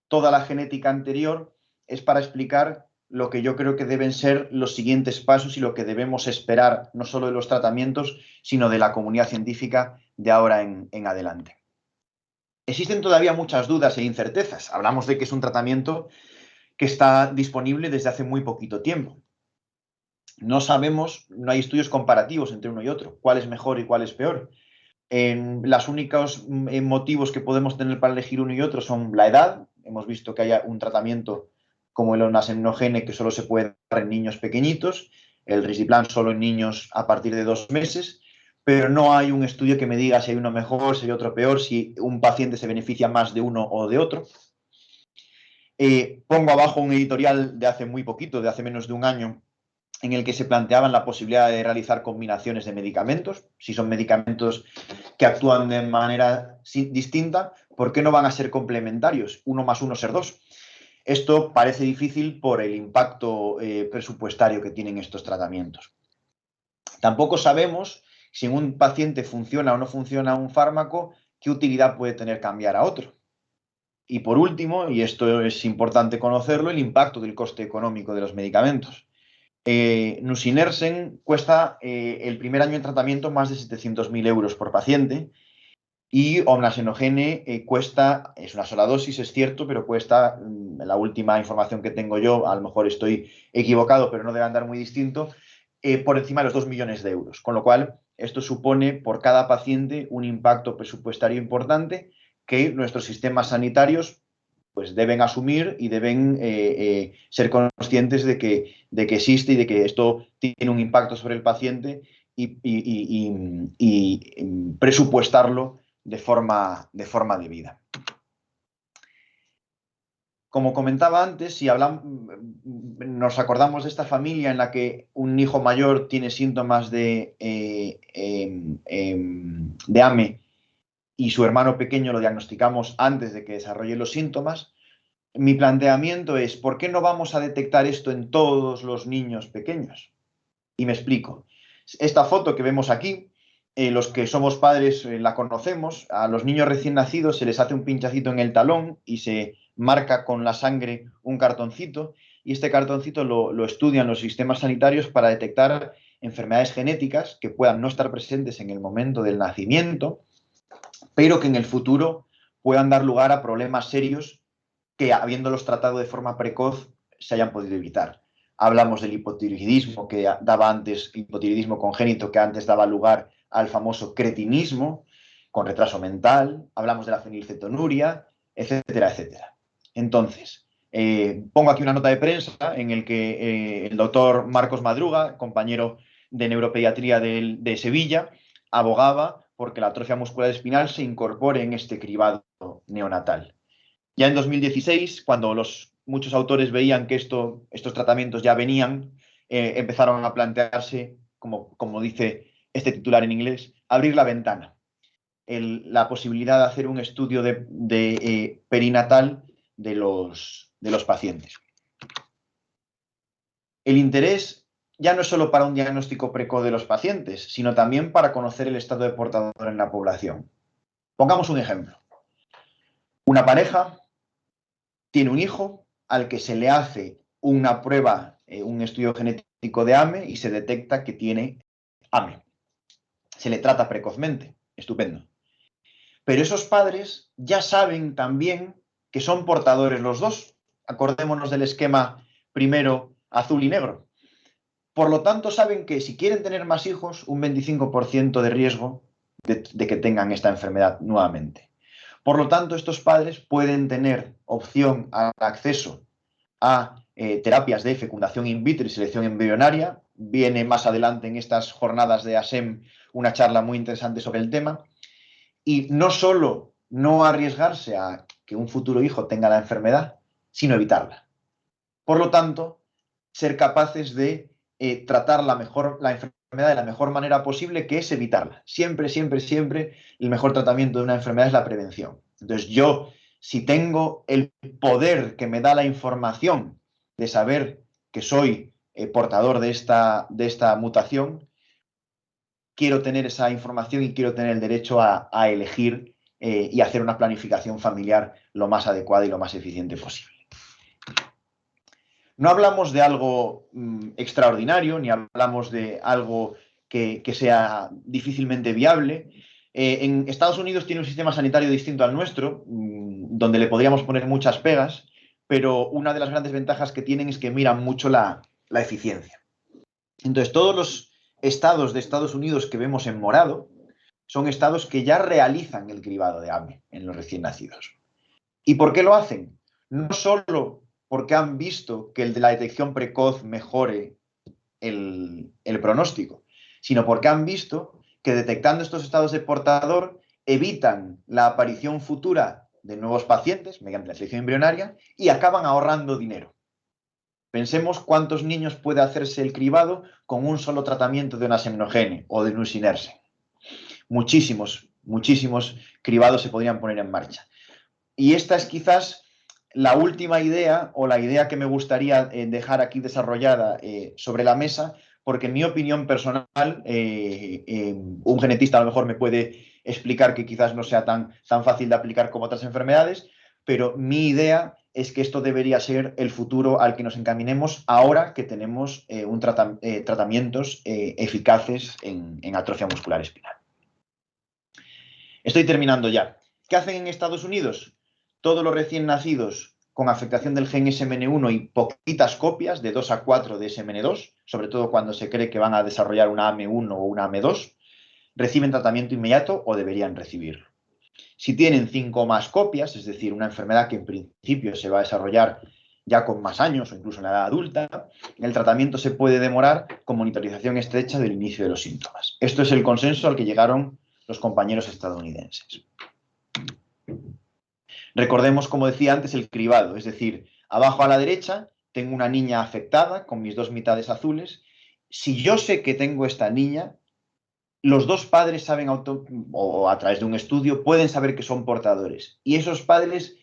toda la genética anterior, es para explicar lo que yo creo que deben ser los siguientes pasos y lo que debemos esperar, no solo de los tratamientos, sino de la comunidad científica de ahora en adelante. Existen todavía muchas dudas e incertezas. Hablamos de que es un tratamiento que está disponible desde hace muy poquito tiempo. No sabemos, no hay estudios comparativos entre uno y otro, cuál es mejor y cuál es peor. Los únicos motivos que podemos tener para elegir uno y otro son la edad. Hemos visto que hay un tratamiento como el onasemnogene que solo se puede dar en niños pequeñitos, el risdiplam solo en niños a partir de 2 meses, pero no hay un estudio que me diga si hay uno mejor, si hay otro peor, si un paciente se beneficia más de uno o de otro. Pongo abajo un editorial de hace muy poquito, de hace menos de un año, en el que se planteaban la posibilidad de realizar combinaciones de medicamentos. Si son medicamentos que actúan de manera distinta, ¿por qué no van a ser complementarios? 1 más 1 ser 2. Esto parece difícil por el impacto presupuestario que tienen estos tratamientos. Tampoco sabemos si en un paciente funciona o no funciona un fármaco, qué utilidad puede tener cambiar a otro. Y por último, y esto es importante conocerlo, el impacto del coste económico de los medicamentos. Nusinersen cuesta el primer año en tratamiento más de 700.000 euros por paciente y Omnasenogene cuesta, es una sola dosis, es cierto, pero cuesta, la última información que tengo yo, a lo mejor estoy equivocado, pero no debe andar muy distinto, por encima de los 2 millones de euros. Con lo cual, esto supone por cada paciente un impacto presupuestario importante que nuestros sistemas sanitarios pues deben asumir y deben ser conscientes de que existe y de que esto tiene un impacto sobre el paciente y presupuestarlo de forma debida. Como comentaba antes, si nos acordamos de esta familia en la que un hijo mayor tiene síntomas de AME y su hermano pequeño lo diagnosticamos antes de que desarrolle los síntomas, mi planteamiento es, ¿por qué no vamos a detectar esto en todos los niños pequeños? Y me explico. Esta foto que vemos aquí, los que somos padres la conocemos. A los niños recién nacidos se les hace un pinchacito en el talón y se marca con la sangre un cartoncito. Y este cartoncito lo estudian los sistemas sanitarios para detectar enfermedades genéticas que puedan no estar presentes en el momento del nacimiento, pero que en el futuro puedan dar lugar a problemas serios que, habiéndolos tratado de forma precoz, se hayan podido evitar. Hablamos del hipotiroidismo que daba antes, hipotiroidismo congénito que antes daba lugar al famoso cretinismo con retraso mental, hablamos de la fenilcetonuria, etcétera, etcétera. Entonces, pongo aquí una nota de prensa en el que el doctor Marcos Madruga, compañero de neuropediatría de Sevilla, abogaba porque la atrofia muscular espinal se incorpore en este cribado neonatal. Ya en 2016, cuando muchos autores veían que estos tratamientos ya venían, empezaron a plantearse, como dice este titular en inglés, abrir la ventana. La posibilidad de hacer un estudio de perinatal de los pacientes. El interés ya no es solo para un diagnóstico precoz de los pacientes, sino también para conocer el estado de portador en la población. Pongamos un ejemplo. Una pareja tiene un hijo al que se le hace una prueba, un estudio genético de AME y se detecta que tiene AME. Se le trata precozmente, estupendo. Pero esos padres ya saben también que son portadores los dos. Acordémonos del esquema primero azul y negro. Por lo tanto, saben que si quieren tener más hijos, un 25% de riesgo de que tengan esta enfermedad nuevamente. Por lo tanto, estos padres pueden tener opción al acceso a terapias de fecundación in vitro y selección embrionaria. Viene más adelante en estas jornadas de ASEM una charla muy interesante sobre el tema. Y no solo no arriesgarse a que un futuro hijo tenga la enfermedad, sino evitarla. Por lo tanto, ser capaces de tratar la enfermedad de la mejor manera posible, que es evitarla. Siempre, siempre, siempre el mejor tratamiento de una enfermedad es la prevención. Entonces yo, si tengo el poder que me da la información de saber que soy portador de esta mutación, quiero tener esa información y quiero tener el derecho a elegir y hacer una planificación familiar lo más adecuada y lo más eficiente posible. No hablamos de algo extraordinario, ni hablamos de algo que sea difícilmente viable. En Estados Unidos tiene un sistema sanitario distinto al nuestro, donde le podríamos poner muchas pegas, pero una de las grandes ventajas que tienen es que miran mucho la eficiencia. Entonces, todos los estados de Estados Unidos que vemos en morado son estados que ya realizan el cribado de AME en los recién nacidos. ¿Y por qué lo hacen? No solo porque han visto que el de la detección precoz mejore el pronóstico, sino porque han visto que detectando estos estados de portador evitan la aparición futura de nuevos pacientes mediante la selección embrionaria y acaban ahorrando dinero. Pensemos cuántos niños puede hacerse el cribado con un solo tratamiento de Omnasenogene o de Nusinersen. Muchísimos, muchísimos cribados se podrían poner en marcha. Y esta es quizás la última idea, o la idea que me gustaría dejar aquí desarrollada sobre la mesa, porque en mi opinión personal, un genetista a lo mejor me puede explicar que quizás no sea tan fácil de aplicar como otras enfermedades, pero mi idea es que esto debería ser el futuro al que nos encaminemos ahora que tenemos tratamientos eficaces en atrofia muscular espinal. Estoy terminando ya. ¿Qué hacen en Estados Unidos? Todos los recién nacidos con afectación del gen SMN1 y poquitas copias, de 2 a 4 de SMN2, sobre todo cuando se cree que van a desarrollar una AM1 o una AM2, reciben tratamiento inmediato o deberían recibirlo. Si tienen 5 o más copias, es decir, una enfermedad que en principio se va a desarrollar ya con más años o incluso en la edad adulta, el tratamiento se puede demorar con monitorización estrecha del inicio de los síntomas. Esto es el consenso al que llegaron los compañeros estadounidenses. Recordemos, como decía antes, el cribado, es decir, abajo a la derecha tengo una niña afectada con mis 2 mitades azules. Si yo sé que tengo esta niña, los 2 padres saben o a través de un estudio pueden saber que son portadores. Y esos padres,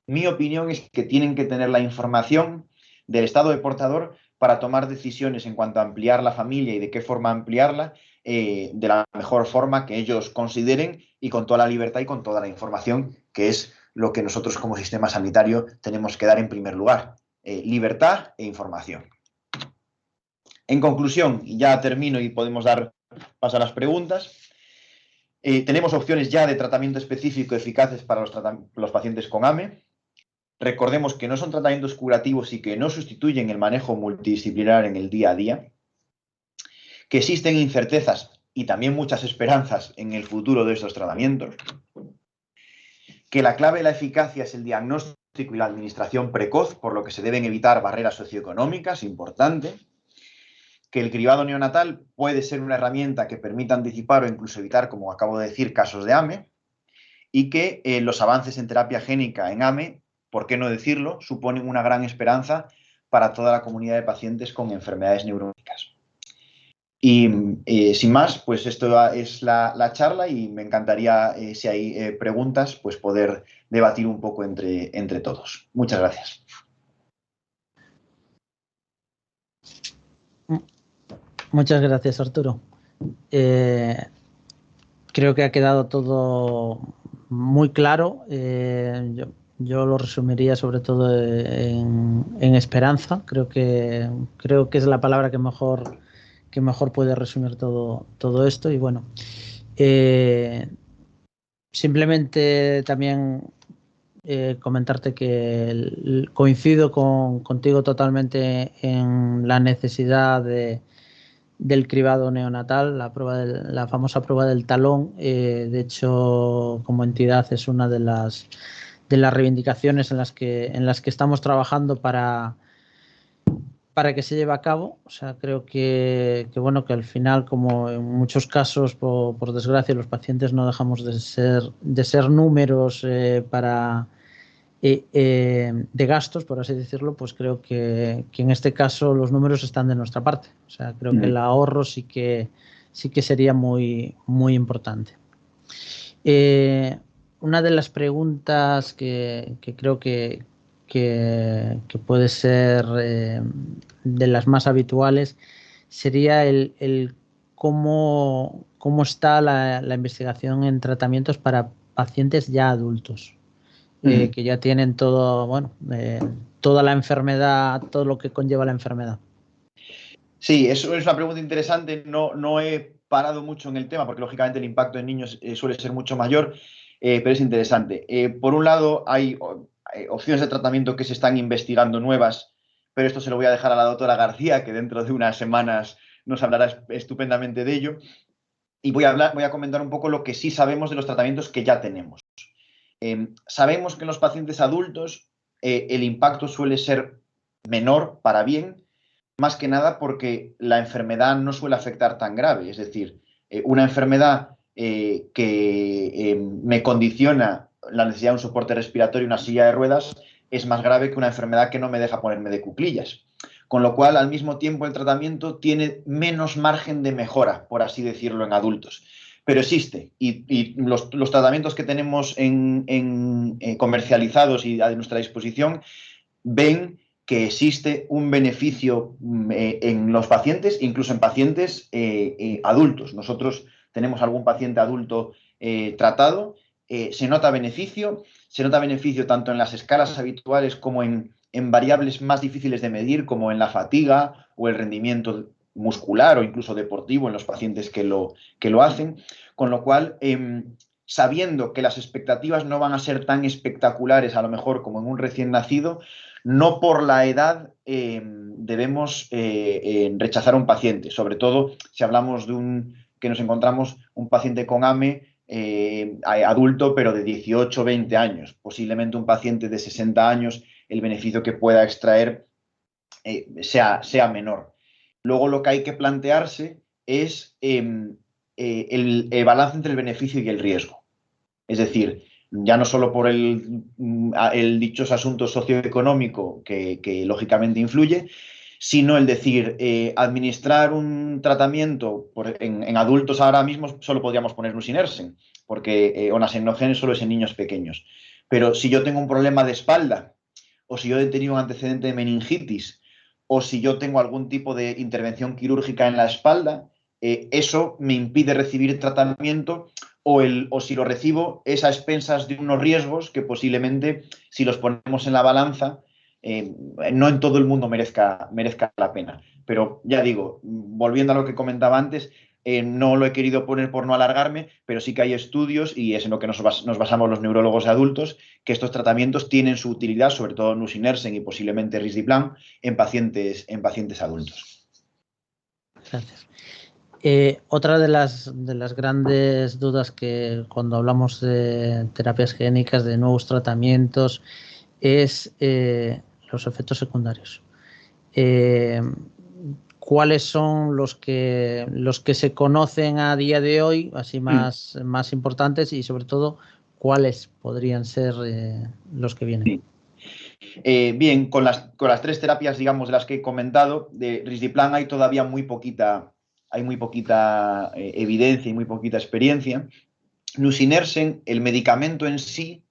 mi opinión es que tienen que tener la información del estado de portador para tomar decisiones en cuanto a ampliar la familia y de qué forma ampliarla de la mejor forma que ellos consideren y con toda la libertad y con toda la información, que es lo que nosotros como sistema sanitario tenemos que dar en primer lugar. Libertad e información. En conclusión, y ya termino y podemos dar paso a las preguntas, tenemos opciones ya de tratamiento específico eficaces para los pacientes con AME. Recordemos que no son tratamientos curativos y que no sustituyen el manejo multidisciplinar en el día a día, que existen incertezas y también muchas esperanzas en el futuro de estos tratamientos, que la clave de la eficacia es el diagnóstico y la administración precoz, por lo que se deben evitar barreras socioeconómicas, importante, que el cribado neonatal puede ser una herramienta que permita anticipar o incluso evitar, como acabo de decir, casos de AME, y que los avances en terapia génica en AME, por qué no decirlo, suponen una gran esperanza para toda la comunidad de pacientes con enfermedades neurológicas. Y sin más, pues esto es la charla y me encantaría, si hay preguntas, pues poder debatir un poco entre todos. Muchas gracias. Muchas gracias, Arturo. Creo que ha quedado todo muy claro. Yo lo resumiría sobre todo en esperanza. Creo que es la palabra que mejor puede resumir todo esto. Y bueno, simplemente también comentarte que coincido contigo totalmente en la necesidad del cribado neonatal, la famosa prueba del talón. De hecho, como entidad es una de las reivindicaciones en las que estamos trabajando para que se lleve a cabo. O sea, creo que bueno, que al final, como en muchos casos, por desgracia, los pacientes no dejamos de ser números de gastos, por así decirlo, pues creo que en este caso los números están de nuestra parte. O sea, creo que el ahorro sí que sería muy, muy importante. Una de las preguntas que creo que puede ser de las más habituales sería el cómo está la investigación en tratamientos para pacientes ya adultos. Que ya tienen todo, bueno, toda la enfermedad, todo lo que conlleva la enfermedad. Sí, eso es una pregunta interesante. No he parado mucho en el tema porque lógicamente el impacto en niños suele ser mucho mayor, pero es interesante. Por un lado, hay opciones de tratamiento que se están investigando nuevas, pero esto se lo voy a dejar a la doctora García, que dentro de unas semanas nos hablará estupendamente de ello. Y voy a comentar un poco lo que sí sabemos de los tratamientos que ya tenemos. Sabemos que en los pacientes adultos el impacto suele ser menor para bien, más que nada porque la enfermedad no suele afectar tan grave. Es decir, una enfermedad que me condiciona la necesidad de un soporte respiratorio y una silla de ruedas es más grave que una enfermedad que no me deja ponerme de cuclillas. Con lo cual, al mismo tiempo, el tratamiento tiene menos margen de mejora, por así decirlo, en adultos. pero existe. Y los tratamientos que tenemos comercializados y a nuestra disposición ven que existe un beneficio en los pacientes, incluso en pacientes adultos. Nosotros tenemos algún paciente adulto tratado, se nota beneficio tanto en las escalas habituales como en variables más difíciles de medir, como en la fatiga o el rendimiento muscular o incluso deportivo en los pacientes que lo hacen, con lo cual, sabiendo que las expectativas no van a ser tan espectaculares a lo mejor como en un recién nacido, no por la edad debemos rechazar a un paciente, sobre todo si hablamos que nos encontramos un paciente con AME adulto, pero de 18 o 20 años. Posiblemente un paciente de 60 años, el beneficio que pueda extraer sea menor. Luego lo que hay que plantearse es el balance entre el beneficio y el riesgo. Es decir, ya no solo por el dichoso asunto socioeconómico que lógicamente influye, sino el decir, administrar un tratamiento en adultos ahora mismo solo podríamos poner nusinersen, porque onasemnogene solo es en niños pequeños. Pero si yo tengo un problema de espalda, o si yo he tenido un antecedente de meningitis, o si yo tengo algún tipo de intervención quirúrgica en la espalda, eso me impide recibir tratamiento o si lo recibo es a expensas de unos riesgos que posiblemente, si los ponemos en la balanza, no en todo el mundo merezca la pena. Pero ya digo, volviendo a lo que comentaba antes, no lo he querido poner por no alargarme, pero sí que hay estudios, y es en lo que nos basamos los neurólogos adultos, que estos tratamientos tienen su utilidad, sobre todo nusinersen y posiblemente risdiplam, en pacientes adultos. Gracias. Otra de las grandes dudas que cuando hablamos de terapias génicas, de nuevos tratamientos, es los efectos secundarios. ¿Cuáles son los que se conocen a día de hoy, así más importantes, y sobre todo cuáles podrían ser los que vienen? Bien, con las 3 terapias, digamos, de las que he comentado, de risdiplam hay todavía muy poquita evidencia y muy poquita experiencia. Nusinersen, el medicamento en sí,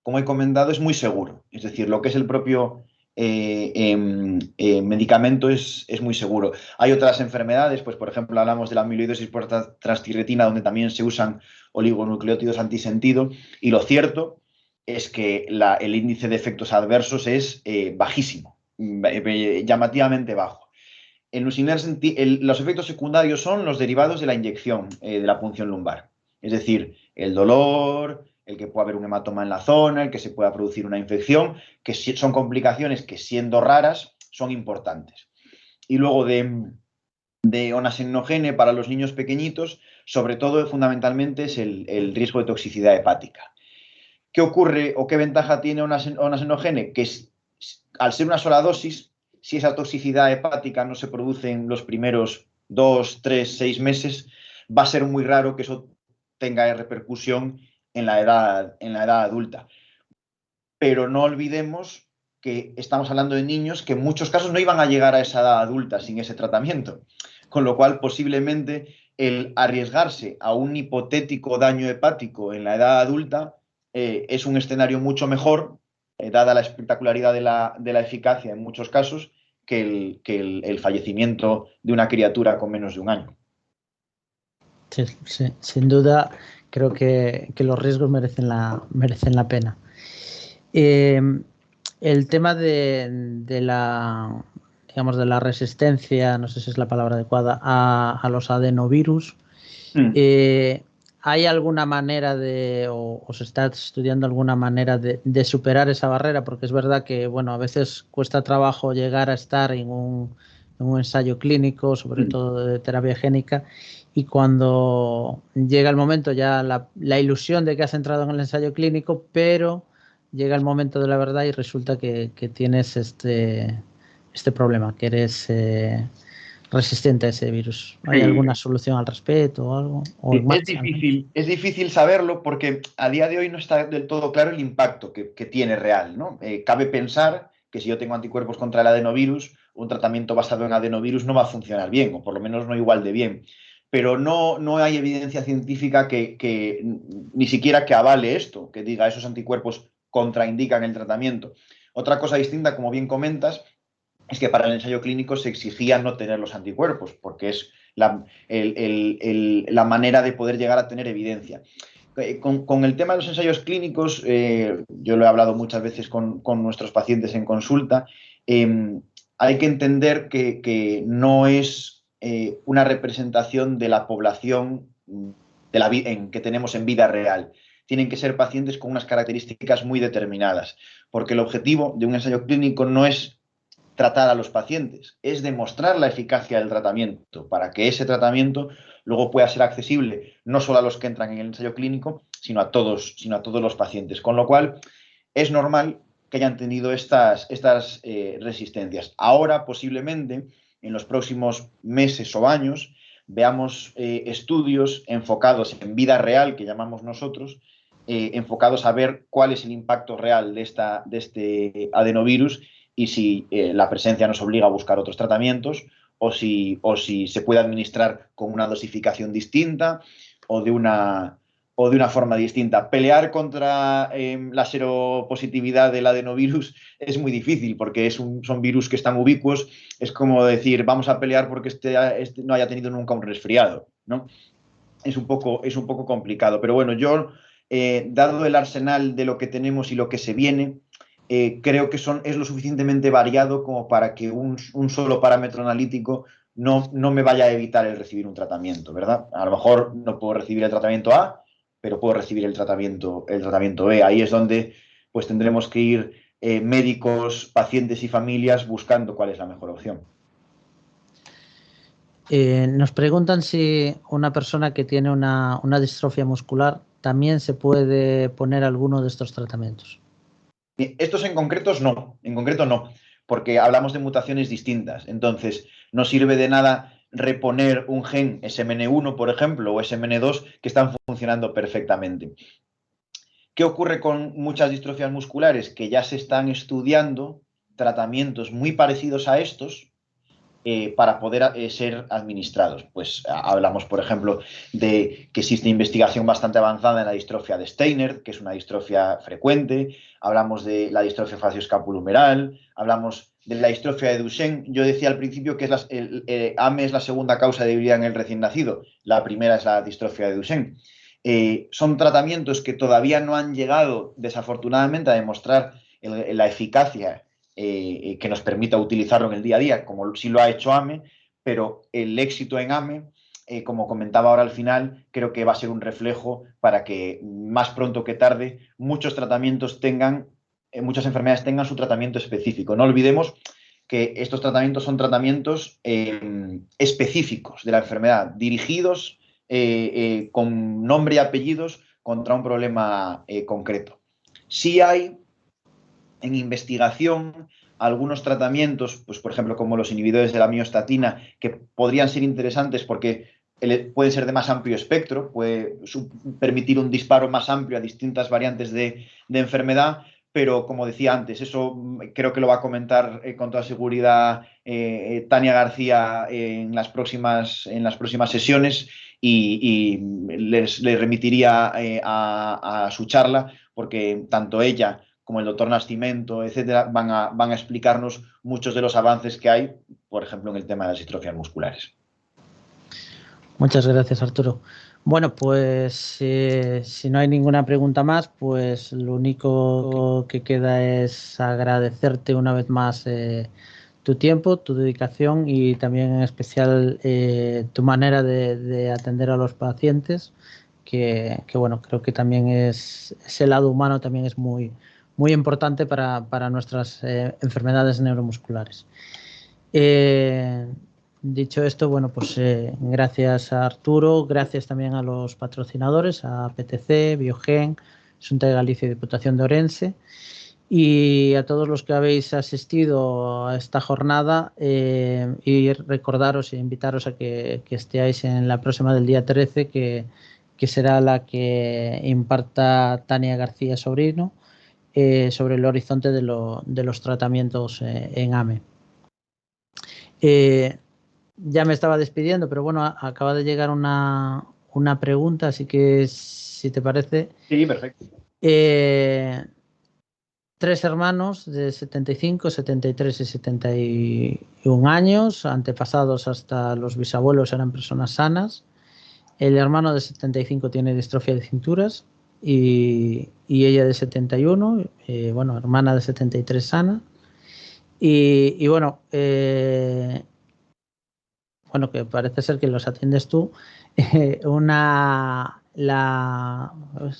como he comentado, es muy seguro. Es decir, lo que es el propio medicamento es muy seguro. Hay otras enfermedades, pues por ejemplo hablamos de la amiloidosis por transtirretina, donde también se usan oligonucleótidos antisentido, y lo cierto es que el índice de efectos adversos es bajísimo, llamativamente bajo. En nusinersen, los efectos secundarios son los derivados de la inyección de la punción lumbar. Es decir, el dolor, el que pueda haber un hematoma en la zona, el que se pueda producir una infección, que son complicaciones que, siendo raras, son importantes. Y luego de onasemnogene para los niños pequeñitos, sobre todo, fundamentalmente, es el riesgo de toxicidad hepática. ¿Qué ocurre o qué ventaja tiene onasemnogene? Que al ser una sola dosis, si esa toxicidad hepática no se produce en los primeros 2, 3, 6 meses, va a ser muy raro que eso tenga repercusión en la edad adulta. Pero no olvidemos que estamos hablando de niños que en muchos casos no iban a llegar a esa edad adulta sin ese tratamiento, con lo cual posiblemente el arriesgarse a un hipotético daño hepático en la edad adulta es un escenario mucho mejor, dada la espectacularidad de la eficacia en muchos casos, que el fallecimiento de una criatura con menos de un año. Sí, sin duda creo que los riesgos merecen la pena. El tema de la resistencia, no sé si es la palabra adecuada, a los adenovirus. ¿Hay alguna manera o se está estudiando alguna manera de superar esa barrera? Porque es verdad que, bueno, a veces cuesta trabajo llegar a estar en un ensayo clínico, sobre todo de terapia génica, y cuando llega el momento, ya la ilusión de que has entrado en el ensayo clínico, pero llega el momento de la verdad y resulta que tienes este problema, que eres resistente a ese virus. ¿Hay alguna solución al respecto o algo? Es difícil saberlo porque a día de hoy no está del todo claro el impacto que tiene real, ¿no? Cabe pensar que si yo tengo anticuerpos contra el adenovirus, un tratamiento basado en adenovirus no va a funcionar bien, o por lo menos no igual de bien. pero no hay evidencia científica que ni siquiera que avale esto, que diga esos anticuerpos contraindican el tratamiento. Otra cosa distinta, como bien comentas, es que para el ensayo clínico se exigía no tener los anticuerpos, porque es la manera de poder llegar a tener evidencia. Con el tema de los ensayos clínicos, yo lo he hablado muchas veces con nuestros pacientes en consulta, hay que entender que no es una representación de la población que tenemos en vida real. Tienen que ser pacientes con unas características muy determinadas, porque el objetivo de un ensayo clínico no es tratar a los pacientes, es demostrar la eficacia del tratamiento para que ese tratamiento luego pueda ser accesible no solo a los que entran en el ensayo clínico, sino a todos los pacientes. Con lo cual, es normal que hayan tenido estas resistencias. Ahora, posiblemente, en los próximos meses o años, veamos estudios enfocados en vida real, que llamamos nosotros, enfocados a ver cuál es el impacto real de este adenovirus y si la presencia nos obliga a buscar otros tratamientos o si se puede administrar con una dosificación distinta o de una forma distinta. Pelear contra la seropositividad del adenovirus es muy difícil porque son virus que están ubicuos. Es como decir, vamos a pelear porque este no haya tenido nunca un resfriado, ¿no? Es un poco complicado. Pero bueno, yo, dado el arsenal de lo que tenemos y lo que se viene, creo que es lo suficientemente variado como para que un solo parámetro analítico no me vaya a evitar el recibir un tratamiento, ¿verdad? A lo mejor no puedo recibir el tratamiento A, pero puedo recibir el tratamiento B. Ahí es donde pues tendremos que ir médicos, pacientes y familias buscando cuál es la mejor opción. Nos preguntan si una persona que tiene una distrofia muscular también se puede poner alguno de estos tratamientos. Estos en concreto no, porque hablamos de mutaciones distintas. Entonces, no sirve de nada reponer un gen SMN1, por ejemplo, o SMN2 que están funcionando perfectamente. ¿Qué ocurre con muchas distrofias musculares? Que ya se están estudiando tratamientos muy parecidos a estos para poder ser administrados. Pues hablamos, por ejemplo, de que existe investigación bastante avanzada en la distrofia de Steiner, que es una distrofia frecuente, hablamos de la distrofia facioscapulohumeral, hablamos de la distrofia de Duchenne. Yo decía al principio que AME es la segunda causa de debilidad en el recién nacido, la primera es la distrofia de Duchenne. Son tratamientos que todavía no han llegado, desafortunadamente, a demostrar la eficacia que nos permita utilizarlo en el día a día, como sí lo ha hecho AME, pero el éxito en AME, como comentaba ahora al final, creo que va a ser un reflejo para que más pronto que tarde muchos tratamientos muchas enfermedades tengan su tratamiento específico. No olvidemos que estos tratamientos son tratamientos específicos de la enfermedad, dirigidos con nombre y apellidos contra un problema concreto. Sí hay en investigación algunos tratamientos, pues por ejemplo como los inhibidores de la miostatina, que podrían ser interesantes porque pueden ser de más amplio espectro, puede permitir un disparo más amplio a distintas variantes de enfermedad, pero como decía antes, eso creo que lo va a comentar con toda seguridad Tania García en las próximas sesiones y les remitiría a su charla porque tanto ella como el doctor Nascimento, etcétera, van a explicarnos muchos de los avances que hay, por ejemplo, en el tema de las distrofias musculares. Muchas gracias, Arturo. Bueno, pues si no hay ninguna pregunta más, pues lo único que queda es agradecerte una vez más tu tiempo, tu dedicación y también en especial tu manera de atender a los pacientes, que bueno, creo que también ese lado humano también es muy importante para nuestras enfermedades neuromusculares. Dicho esto, bueno, pues gracias a Arturo, gracias también a los patrocinadores, a PTC, Biogen, Xunta de Galicia y Diputación de Orense, y a todos los que habéis asistido a esta jornada y recordaros e invitaros a que estéis en la próxima del día 13, que será la que imparta Tania García Sobrino sobre el horizonte de los tratamientos en AME. ya me estaba despidiendo, pero bueno, acaba de llegar una pregunta, así que si te parece. Sí, perfecto. 3 hermanos de 75, 73 y 71 años, antepasados hasta los bisabuelos eran personas sanas. El hermano de 75 tiene distrofia de cinturas y ella de 71, bueno, hermana de 73 sana. Y bueno, bueno, que parece ser que los atiendes tú. Es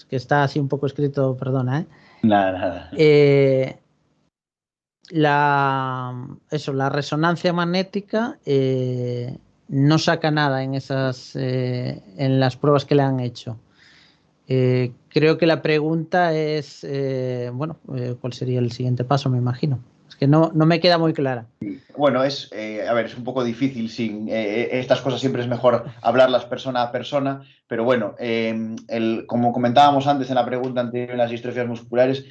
que está así un poco escrito, perdona, ¿eh? Nada, nada. La resonancia magnética no saca nada en las pruebas que le han hecho. Creo que la pregunta es, bueno, ¿cuál sería el siguiente paso? Me imagino. Es que no me queda muy clara. Bueno, a ver, es un poco difícil, estas cosas siempre es mejor hablarlas persona a persona, pero bueno, como comentábamos antes en la pregunta anterior en las distrofias musculares,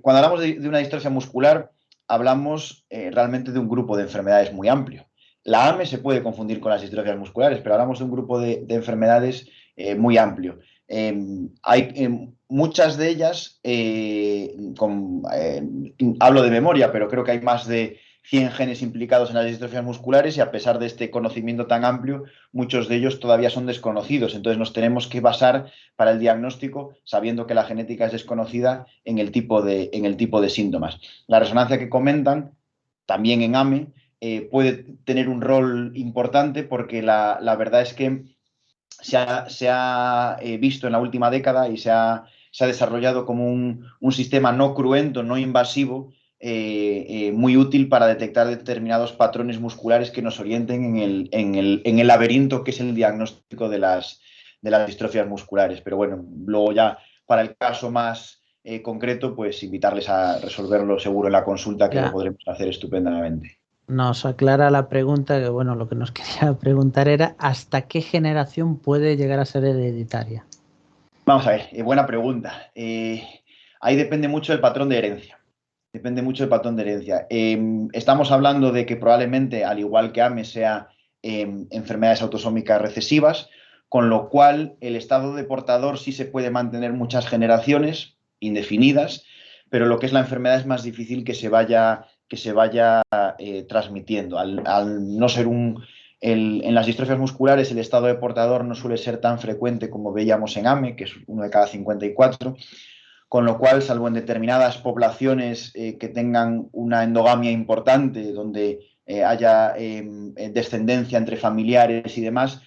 cuando hablamos de una distrofia muscular, hablamos realmente de un grupo de enfermedades muy amplio. La AME se puede confundir con las distrofias musculares, pero hablamos de un grupo de enfermedades muy amplio. Hay muchas de ellas, hablo de memoria, pero creo que hay más de 100 genes implicados en las distrofias musculares y a pesar de este conocimiento tan amplio, muchos de ellos todavía son desconocidos. Entonces nos tenemos que basar para el diagnóstico, sabiendo que la genética es desconocida, en el tipo de síntomas. La resonancia que comentan, también en AME, puede tener un rol importante porque la verdad es que se ha visto en la última década y se ha desarrollado como un sistema no cruento, no invasivo, muy útil para detectar determinados patrones musculares que nos orienten en el laberinto que es el diagnóstico de las distrofias musculares. Pero bueno, luego ya para el caso más concreto, pues invitarles a resolverlo seguro en la consulta, que lo Ya podremos hacer estupendamente. nos aclara la pregunta, que bueno, lo que nos quería preguntar era ¿hasta qué generación puede llegar a ser hereditaria? Vamos a ver, buena pregunta. Ahí depende mucho del patrón de herencia. Depende mucho del patrón de herencia. Estamos hablando de que probablemente, al igual que AME, sea enfermedades autosómicas recesivas, con lo cual el estado de portador sí se puede mantener muchas generaciones indefinidas, pero lo que es la enfermedad es más difícil que se vaya transmitiendo. Al no ser en las distrofias musculares el estado de portador no suele ser tan frecuente como veíamos en AME, que es uno de cada 54, con lo cual, salvo en determinadas poblaciones que tengan una endogamia importante, donde haya descendencia entre familiares y demás,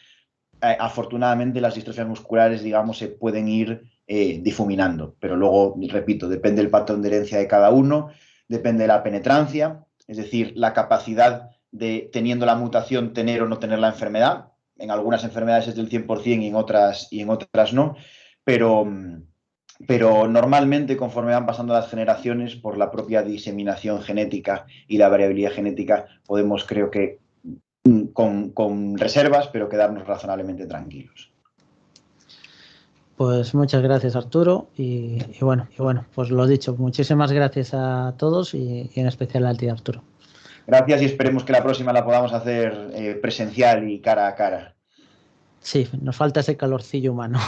afortunadamente las distrofias musculares, digamos, se pueden ir difuminando. Pero luego, repito, depende del patrón de herencia de cada uno, depende de la penetrancia, es decir, la capacidad de, teniendo la mutación, tener o no tener la enfermedad. En algunas enfermedades es del 100% y en otras no, pero normalmente conforme van pasando las generaciones, por la propia diseminación genética y la variabilidad genética, podemos, creo que, con reservas, pero quedarnos razonablemente tranquilos. Pues muchas gracias, Arturo. Y bueno, pues lo dicho, muchísimas gracias a todos y en especial a ti, Arturo. Gracias y esperemos que la próxima la podamos hacer presencial y cara a cara. Sí, nos falta ese calorcillo humano.